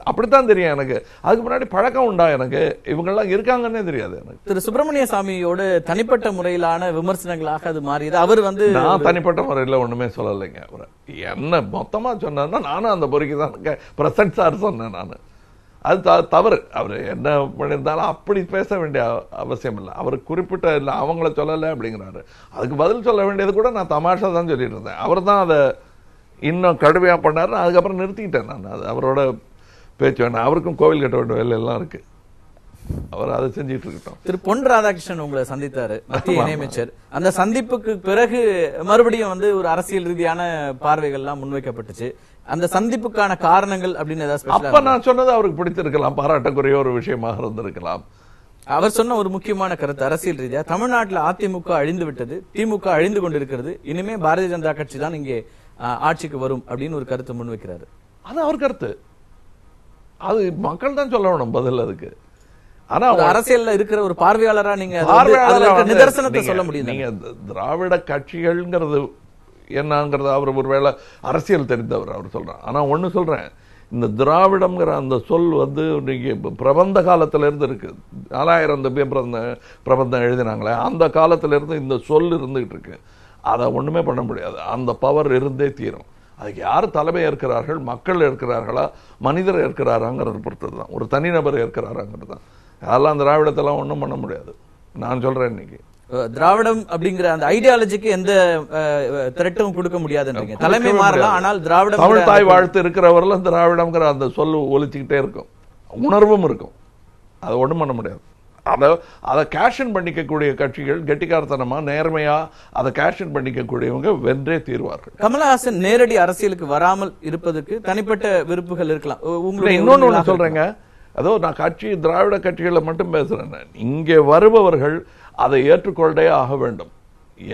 அப்படித்தான் தெரியும் எனக்கு. அதுக்கு முன்னாடி பழக்கம் உண்டா எனக்கு? இவங்கெல்லாம் இருக்காங்கன்னே தெரியாது எனக்கு.
திரு சுப்பிரமணிய சாமியோட தனிப்பட்ட முறையிலான விமர்சனங்களாக அது மாறியது. அவர் வந்து
நான் தனிப்பட்ட முறையில் ஒண்ணுமே சொல்லலைங்க. அவர் என்ன மொத்தமா சொன்னார்னா நானும் அந்த பொறிக்கு தான் பிரசன்ட் சார் சொன்னேன். நான் அது தவறு. அவர் என்ன பண்ணியிருந்தாலும் அப்படி பேச வேண்டிய அவசியம் இல்லை. அவர் குறிப்பிட்ட இல்லை, அவங்கள சொல்லலை அப்படிங்கிறாரு. அதுக்கு பதில் சொல்ல வேண்டியது கூட நான் தமாஷா தான் சொல்லிட்டு இருந்தேன். அவர் தான் அதை இன்னும் கடுமையா பண்ணாரு. அதுக்கப்புறம் நிறுத்திக்கிட்டேன் நான். அது அவரோட பேச்சு வேண்டாம். அவருக்கும் கோவில் கட்ட வேண்டிய வேலை எல்லாம் இருக்கு. அவர் அதை செஞ்சுட்டு இருக்கட்டும்.
திரு பொன் ராதாகிருஷ்ணன் உங்களை சந்தித்தாரு, மத்திய இணையமைச்சர். அந்த சந்திப்புக்கு பிறகு மறுபடியும் வந்து ஒரு அரசியல் ரீதியான பார்வைகள் எல்லாம் முன்வைக்கப்பட்டுச்சு. அந்த சந்திப்புக்கான காரணங்கள் அப்படின்னு ஏதாவது
அப்ப நான் சொன்னது அவருக்கு பிடித்திருக்கலாம், பாராட்டக்குரிய ஒரு விஷயமாக இருந்திருக்கலாம்.
அவர் சொன்ன ஒரு முக்கியமான கருத்து அரசியல் ரீதியா, தமிழ்நாட்டில் அதிமுக அழிந்து விட்டது, திமுக அழிந்து கொண்டிருக்கிறது, இனிமே பாரதிய ஜனதா கட்சி தான் இங்கே ஆட்சிக்கு வரும் அப்படின்னு ஒரு கருத்து முன்வைக்கிறாரு.
அது அவர் கருத்து. அது மக்கள் தான் சொல்ல வேணும் பதில் அதுக்கு. ஆனா
அரசியல்ல இருக்கிற ஒரு பார்வையாளரா நீங்க நிதர்சனத்தை சொல்ல முடியும்.
நீங்க திராவிட கட்சிகள்ங்கிறது என்னங்கிறது அவர் ஒருவேளை அரசியல் தெரிந்தவர் அவர் சொல்றார். ஆனா ஒண்ணு சொல்றேன், இந்த திராவிடம்ங்கிற அந்த சொல் வந்து நீங்க பிரபந்த காலத்துல இருந்து இருக்கு. 4000 பிரபந்தம் எழுதினாங்களே அந்த காலத்துல இருந்து இந்த சொல் இருந்துகிட்டு இருக்கு. அதை ஒண்ணுமே பண்ண முடியாது. அந்த பவர் இருந்தே தீரும். அதுக்கு யார் தலைமை ஏற்கிறார்கள், மக்கள் ஏற்கிறார்களா, மனிதர் ஏற்கிறாராங்கிறத பொறுத்தது தான். ஒரு தனிநபர் ஏற்கிறாராங்கிறது தான். அதெல்லாம் திராவிடத்தெல்லாம் ஒன்றும் பண்ண முடியாது. நான் சொல்றேன், இன்னைக்கு
திராவிடம் அப்படிங்கிற அந்த ஐடியாலஜிக்கு எந்த திரட்டும் கொடுக்க முடியாதுன்றீங்க. தலைமை மாறலாம், ஆனால் திராவிடம்
தமிழ் தாய் வாழ்த்து இருக்கிறவரெல்லாம் திராவிடம்ங்கிற அந்த சொல்லு ஒலிச்சுக்கிட்டே இருக்கும், உணர்வும் இருக்கும். அதை ஒன்றும் பண்ண முடியாது. அதை கேஷன் பண்ணிக்கக்கூடிய கட்சிகள் கெட்டிக்காரத்தனமா நேர்மையா அதை கேஷன் பண்ணிக்கக்கூடியவங்க வென்றே தீர்வார்கள்.
கமலஹாசன் நேரடி அரசியலுக்கு வராமல் இருப்பதற்கு தனிப்பட்ட விருப்புகள் இருக்கலாம்.
இன்னொன்னு சொல்றேங்க, அதோ நான் கட்சி திராவிட கட்சிகளை மட்டும் பேசுறேன். இங்கே வருபவர்கள் அதை ஏற்றுக்கொண்டே ஆக வேண்டும்.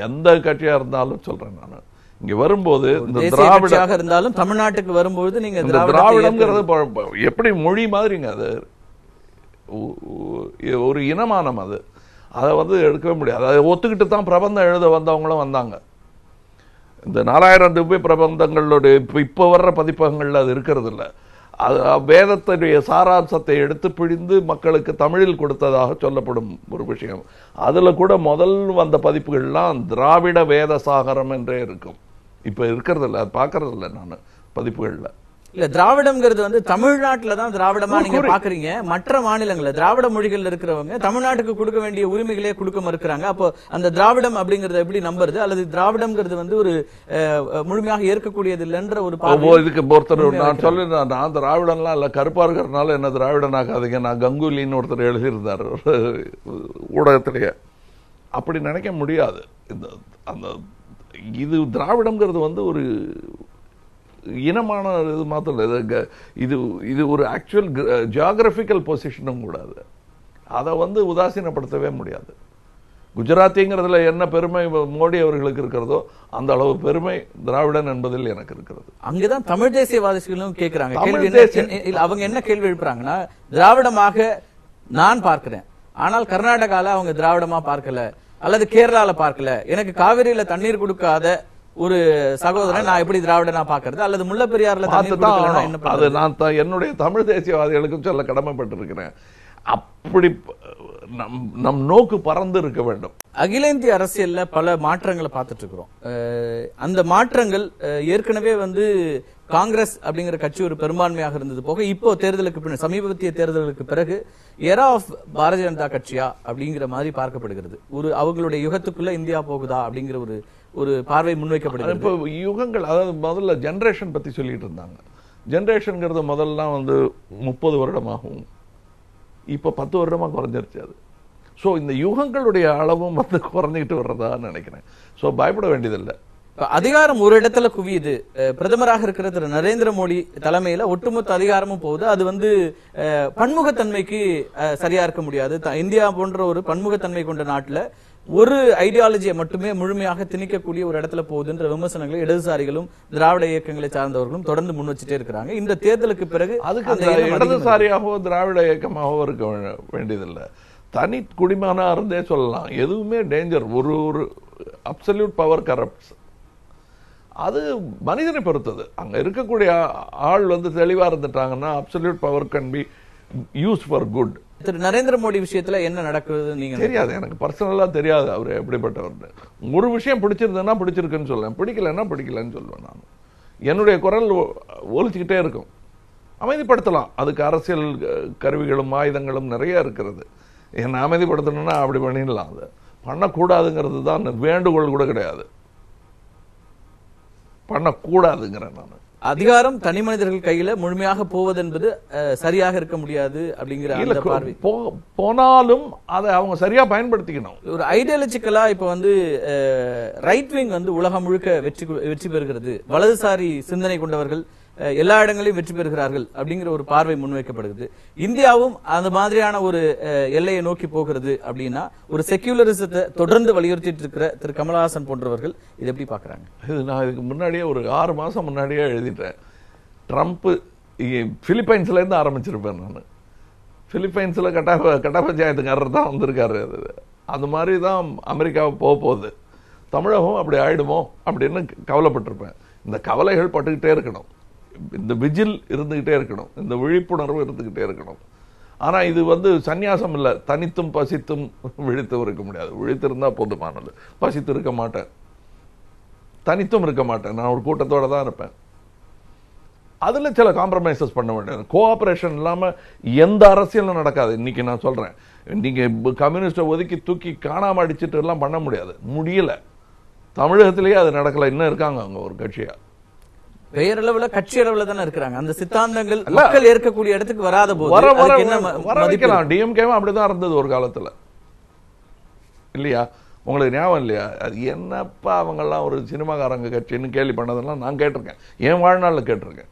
எந்த கட்சியா இருந்தாலும் சொல்றேன் நான். இங்க வரும்போது இந்த திராவிட
இருந்தாலும் தமிழ்நாட்டுக்கு வரும்போது நீங்க
திராவிடம்ங்கிறது எப்படி மொழி மாதிரிங்க, அது ஒரு இனமானம். அதை வந்து எடுக்கவே முடியாது. அதை ஒத்துக்கிட்டு தான் பிரபந்தம் எழுத வந்தவங்களும் வந்தாங்க. இந்த 4000 திவ்ய பிரபந்தங்களோட இப்ப வர்ற பதிப்பகங்கள்ல அது இருக்கிறது இல்லை. வேதத்துடைய சாராம்சத்தை எடுத்து பிழிந்து மக்களுக்கு தமிழில் கொடுத்ததாக சொல்லப்படும் ஒரு விஷயம். அதுல கூட முதல் வந்த பதிப்புகள்லாம் திராவிட வேத சாகரம் என்றே இருக்கும். இப்ப இருக்கிறது இல்ல, அது பாக்குறது இல்ல நான் பதிப்புகள்ல.
இல்ல, திராவிடம்ங்கிறது வந்து தமிழ்நாட்டுல தான் திராவிடமா நீங்க பாக்குறீங்க. மற்ற மாநிலங்கள்ல திராவிட மொழிகள் இருக்கிறவங்க தமிழ்நாட்டுக்கு கொடுக்க வேண்டிய உரிமைகளே கொடுக்க மறுக்கிறாங்க. அப்போ அந்த திராவிடம் அப்படிங்கறது எப்படி நம்புறது? அல்லது திராவிடம்ங்கிறது வந்து ஒரு முழுமையாக ஏற்கக்கூடியது இல்லைன்ற ஒரு
இதுக்கு ஒருத்தர் நான் சொல்லி நான் திராவிடம்லாம் இல்ல, கருப்பா இருக்கிறதுனால என்ன திராவிடன் ஆகாதீங்க, நான் கங்குலின்னு ஒருத்தர் எழுதியிருந்தார் ஊடகத்திலேயே. அப்படி நினைக்க முடியாது. இது திராவிடம்ங்கிறது வந்து ஒரு இனமான இது மாத்திரம் இல்லை, இது ஒரு ஆக்சுவல் ஜியோகிராபிக்கல் பொசிஷனும் கூடாது. அதை வந்து உதாசீனப்படுத்தவே முடியாது. குஜராத்திங்கிறதுல என்ன பெருமை மோடி அவர்களுக்கு இருக்கிறதோ அந்த அளவு பெருமை திராவிடன் என்பதில் எனக்கு இருக்கிறது.
அங்கதான் தமிழ் தேசியவாதிகளும் கேட்கிறாங்க. அவங்க என்ன கேள்வி எழுப்புறாங்கன்னா, திராவிடமாக நான் பார்க்கிறேன், ஆனால் கர்நாடகால அவங்க திராவிடமா பார்க்கல, அல்லது கேரளால பார்க்கல, எனக்கு காவிரியில தண்ணீர் கொடுக்காத ஒரு சகோதரன் நான் எப்படி திராவிடனா பாக்குறது, அல்லது முல்லை பெரியாறுல
அது நான் என்னுடைய தமிழ் தேசியவாதிகளுக்கும் சொல்ல கடமைப்பட்டிருக்கிறேன். அப்படி நம் நோக்கு பறந்து இருக்க வேண்டும்.
அகில இந்திய அரசியல்ல பல மாற்றங்களை பார்த்துட்டு இருக்கிறோம். அந்த மாற்றங்கள் ஏற்கனவே வந்து காங்கிரஸ் அப்படிங்கிற கட்சி ஒரு பெரும்பான்மையாக இருந்தது போக, இப்போ தேர்தலுக்கு பின்னர் சமீபத்திய தேர்தலுக்கு பிறகு எரா ஆஃப் பாரதிய ஜனதா கட்சியா அப்படிங்கிற மாதிரி பார்க்கப்படுகிறது. ஒரு அவங்களுடைய யுகத்துக்குள்ள இந்தியா போகுதா அப்படிங்கிற ஒரு பார்வை முன்வைக்கப்படுகிறது.
இப்போ யுகங்கள், அதாவது முதல்ல ஜெனரேஷன் பத்தி சொல்லிட்டு இருந்தாங்க. ஜெனரேஷன்ங்கிறது முதல்லாம் வந்து 30 வருடமாகும், இப்ப 10 வருடமா குறைஞ்சிருச்சு அது. சோ இந்த யுகங்களுடைய அளவும் வந்து குறைஞ்சிட்டு வர்றதா நினைக்கிறேன். சோ பயப்பட வேண்டியதில்லை.
அதிகாரம் ஒரு இடத்துல குவியுது. பிரதமராக இருக்கிற திரு நரேந்திர மோடி தலைமையில ஒட்டுமொத்த அதிகாரமும் போகுது. அது வந்து பன்முகத்தன்மைக்கு சரியா இருக்க முடியாது. இந்தியா போன்ற ஒரு பன்முகத்தன்மை கொண்ட நாட்டுல ஒரு ஐடியாலஜியை மட்டுமே முழுமையாக திணிக்கக்கூடிய ஒரு இடத்துல போகுதுன்ற விமர்சனங்களை இடதுசாரிகளும் திராவிட இயக்கங்களை சார்ந்தவர்களும் தொடர்ந்து முன் வச்சுட்டே இருக்கிறாங்க. இந்த தேர்தலுக்கு பிறகு
அதுக்கு இடதுசாரியாகவோ திராவிட இயக்கமாகவோ இருக்க வேண்டியதில்லை. தனி குடிமகனா இருந்தே சொல்லலாம். எதுவுமே டேஞ்சர். ஒரு அப்சல்யூட் பவர் கரப்ட்ஸ். அது மனிதனை பொறுத்தது. அங்க இருக்கக்கூடிய ஆள் வந்து தெளிவா இருந்துட்டாங்கன்னா absolute power can be use for good.
Thiru Narendra Modi விஷயத்துல என்ன நடக்குது நீங்க
தெரியாது, எனக்கு பர்சனலா தெரியாது அவர் எப்படிப்பட்டவர். ஒரு விஷயம் பிடிச்சிருந்ததுன்னா பிடிச்சிருக்குன்னு சொல்லுவேன், பிடிக்கலன்னா பிடிக்கலன்னு சொல்லுவேன். நான் என்னுடைய குரல் ஒலிச்சுக்கிட்டே இருக்கும். அமைதிப்படுத்தலாம், அதுக்கு அரசியல் கருவிகளும் ஆயுதங்களும் நிறைய இருக்கிறது. என்ன அமைதிப்படுத்தணும்னா அப்படி பண்ணிடலாம். அது பண்ணக்கூடாதுங்கிறது தான் வேண்டுகோள் கூட கிடையாது. பண்ணக்கூடாதுங்கிறேன் நான்.
அதிகாரம் தனி மனிதர்கள் கையில முழுமையாக போவது என்பது சரியாக இருக்க முடியாது அப்படிங்கிற
போனாலும் அதை அவங்க சரியா பயன்படுத்திக்கணும்.
ஒரு ஐடியாலஜிக்கலா இப்ப வந்து ரைட் விங் வந்து உலகம் முழுக்க வெற்றி பெறுகிறது, வலதுசாரி சிந்தனை கொண்டவர்கள் எல்லா இடங்களையும் வெற்றி பெறுகிறார்கள் அப்படிங்கிற ஒரு பார்வை முன்வைக்கப்படுகிறது. இந்தியாவும் அந்த மாதிரியான ஒரு எல்லையை நோக்கி போகிறது அப்படின்னா ஒரு செக்யூலரிசத்தை தொடர்ந்து வலியுறுத்திட்டு இருக்கிற திரு கமலஹாசன் போன்றவர்கள் இதை எப்படி பாக்குறாங்க?
இது நான் இதுக்கு முன்னாடியே ஒரு 6 மாசம் முன்னாடியே எழுதிட்டேன். ட்ரம்ப் பிலிப்பைன்ஸ்ல இருந்து ஆரம்பிச்சிருப்பேன் நான். பிலிப்பைன்ஸ்ல கட்ட பஞ்சாயத்துக்காரர் தான் வந்திருக்காரு. அந்த மாதிரி தான் அமெரிக்கா போக போகுது. தமிழகம் அப்படி ஆயிடுமோ அப்படின்னு கவலைப்பட்டிருப்பேன். இந்த கவலைகள் பட்டுக்கிட்டே இருக்கணும், இந்த விஜில் இருந்துகிட்டே இருக்கணும், இந்த விழிப்புணர்வு இருந்துகிட்டே இருக்கணும். ஆனா இது வந்து சன்னியாசம் இல்ல. தனித்தும் பசித்தும் விழித்தும் இருக்க முடியாது. விழித்திருந்தா போதுமானது. பசித்து இருக்க மாட்டேன், தனித்தும் இருக்க மாட்டேன். நான் ஒரு கூட்டத்தோட தான் இருப்பேன். அதுல சில காம்ப்ரமைசஸ் பண்ண வேண்டியது. கோஆபரேஷன் இல்லாம எந்த அரசியலும் நடக்காது. இன்னைக்கு நான் சொல்றேன், நீங்க கம்யூனிஸ்ட ஒதுக்கி தூக்கி காணாம அடிச்சுட்டு எல்லாம் பண்ண முடியாது, முடியல. தமிழகத்திலேயே அது நடக்கல. இன்னும் இருக்காங்க அவங்க ஒரு கட்சியா,
பெயரளவுல கட்சி அளவுல தானே இருக்கிறாங்க. அந்த சித்தாந்தங்கள் மக்கள் ஏற்கக்கூடிய இடத்துக்கு வராத போது
வர வைக்கலாம். டிஎம்கேவும் அப்படிதான் இருந்தது ஒரு காலத்துல, இல்லையா? உங்களுக்கு ஞாபகம் இல்லையா? அது என்னப்பா அவங்க எல்லாம் ஒரு சினிமாக்காரங்க கட்சின்னு கேள்வி பண்ணதெல்லாம் நான் கேட்டிருக்கேன், என் வாழ்நாளில் கேட்டிருக்கேன்.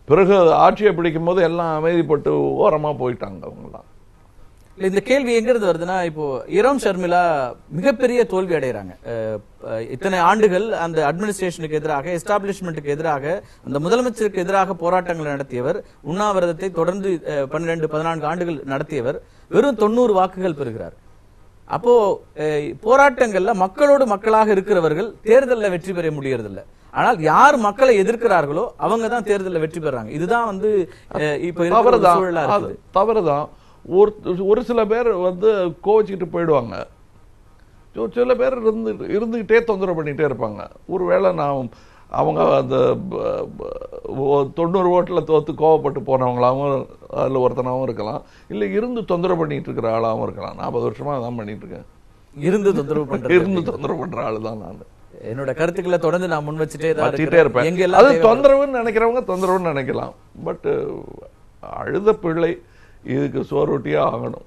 பிறகு ஆட்சியை பிடிக்கும் போது எல்லாம் அமைதிப்பட்டு ஓரமா போயிட்டாங்க அவங்கலாம்.
இந்த கேள்வி எங்கிருந்து வருதுன்னா, இப்போ இரோம் ஷர்மிளா மிகப்பெரிய தோல்வி அடைகிறாங்க. இத்தனை ஆண்டுகள் அந்த அட்மினிஸ்ட்ரேஷனுக்கு எதிராக, எஸ்டாப்ளிஷ்மெண்ட்டுக்கு எதிராக, அந்த முதலமைச்சருக்கு எதிராக போராட்டங்கள் நடத்தியவர், உண்ணாவிரதத்தை தொடர்ந்து 12-14 ஆண்டுகள் நடத்தியவர் வெறும் 90 வாக்குகள் பெறுகிறார். அப்போ போராட்டங்கள்ல மக்களோடு மக்களாக இருக்கிறவர்கள் தேர்தலில் வெற்றி பெற முடியறதில்லை. ஆனால் யார் மக்களை எதிர்க்கிறார்களோ அவங்க தான் தேர்தலில் வெற்றி பெறாங்க. இதுதான் வந்து இப்ப இருக்கிற ஒரு சூழலா இருக்குது.
தவறுதான். ஒரு சில பேர் வந்து கோவிச்சுக்கிட்டு போயிடுவாங்க. சில பேர் இருந்துகிட்டே தொந்தரவு பண்ணிட்டே இருப்பாங்க. ஒருவேளை நான் அவங்க அந்த 90 ஓட்டில் தோத்து கோவப்பட்டு போனவங்களாவும் அதில் ஒருத்தனாகவும் இருக்கலாம், இல்லை இருந்து தொந்தரவு பண்ணிட்டு இருக்கிற ஆளாகவும் இருக்கலாம். 40 வருஷமா அதான் பண்ணிட்டு இருக்கேன். இருந்து தொந்தரவு பண்ற ஆளு தான் நான்.
என்னோட கருத்துக்களை தொடர்ந்து நான் முன் வச்சுட்டே
இருப்பேன். அது தொந்தரவுன்னு நினைக்கிறவங்க தொந்தரவுன்னு நினைக்கலாம். பட் அழுத பிள்ளை இதுக்கு சோறு ரொட்டியா ஆகணும்.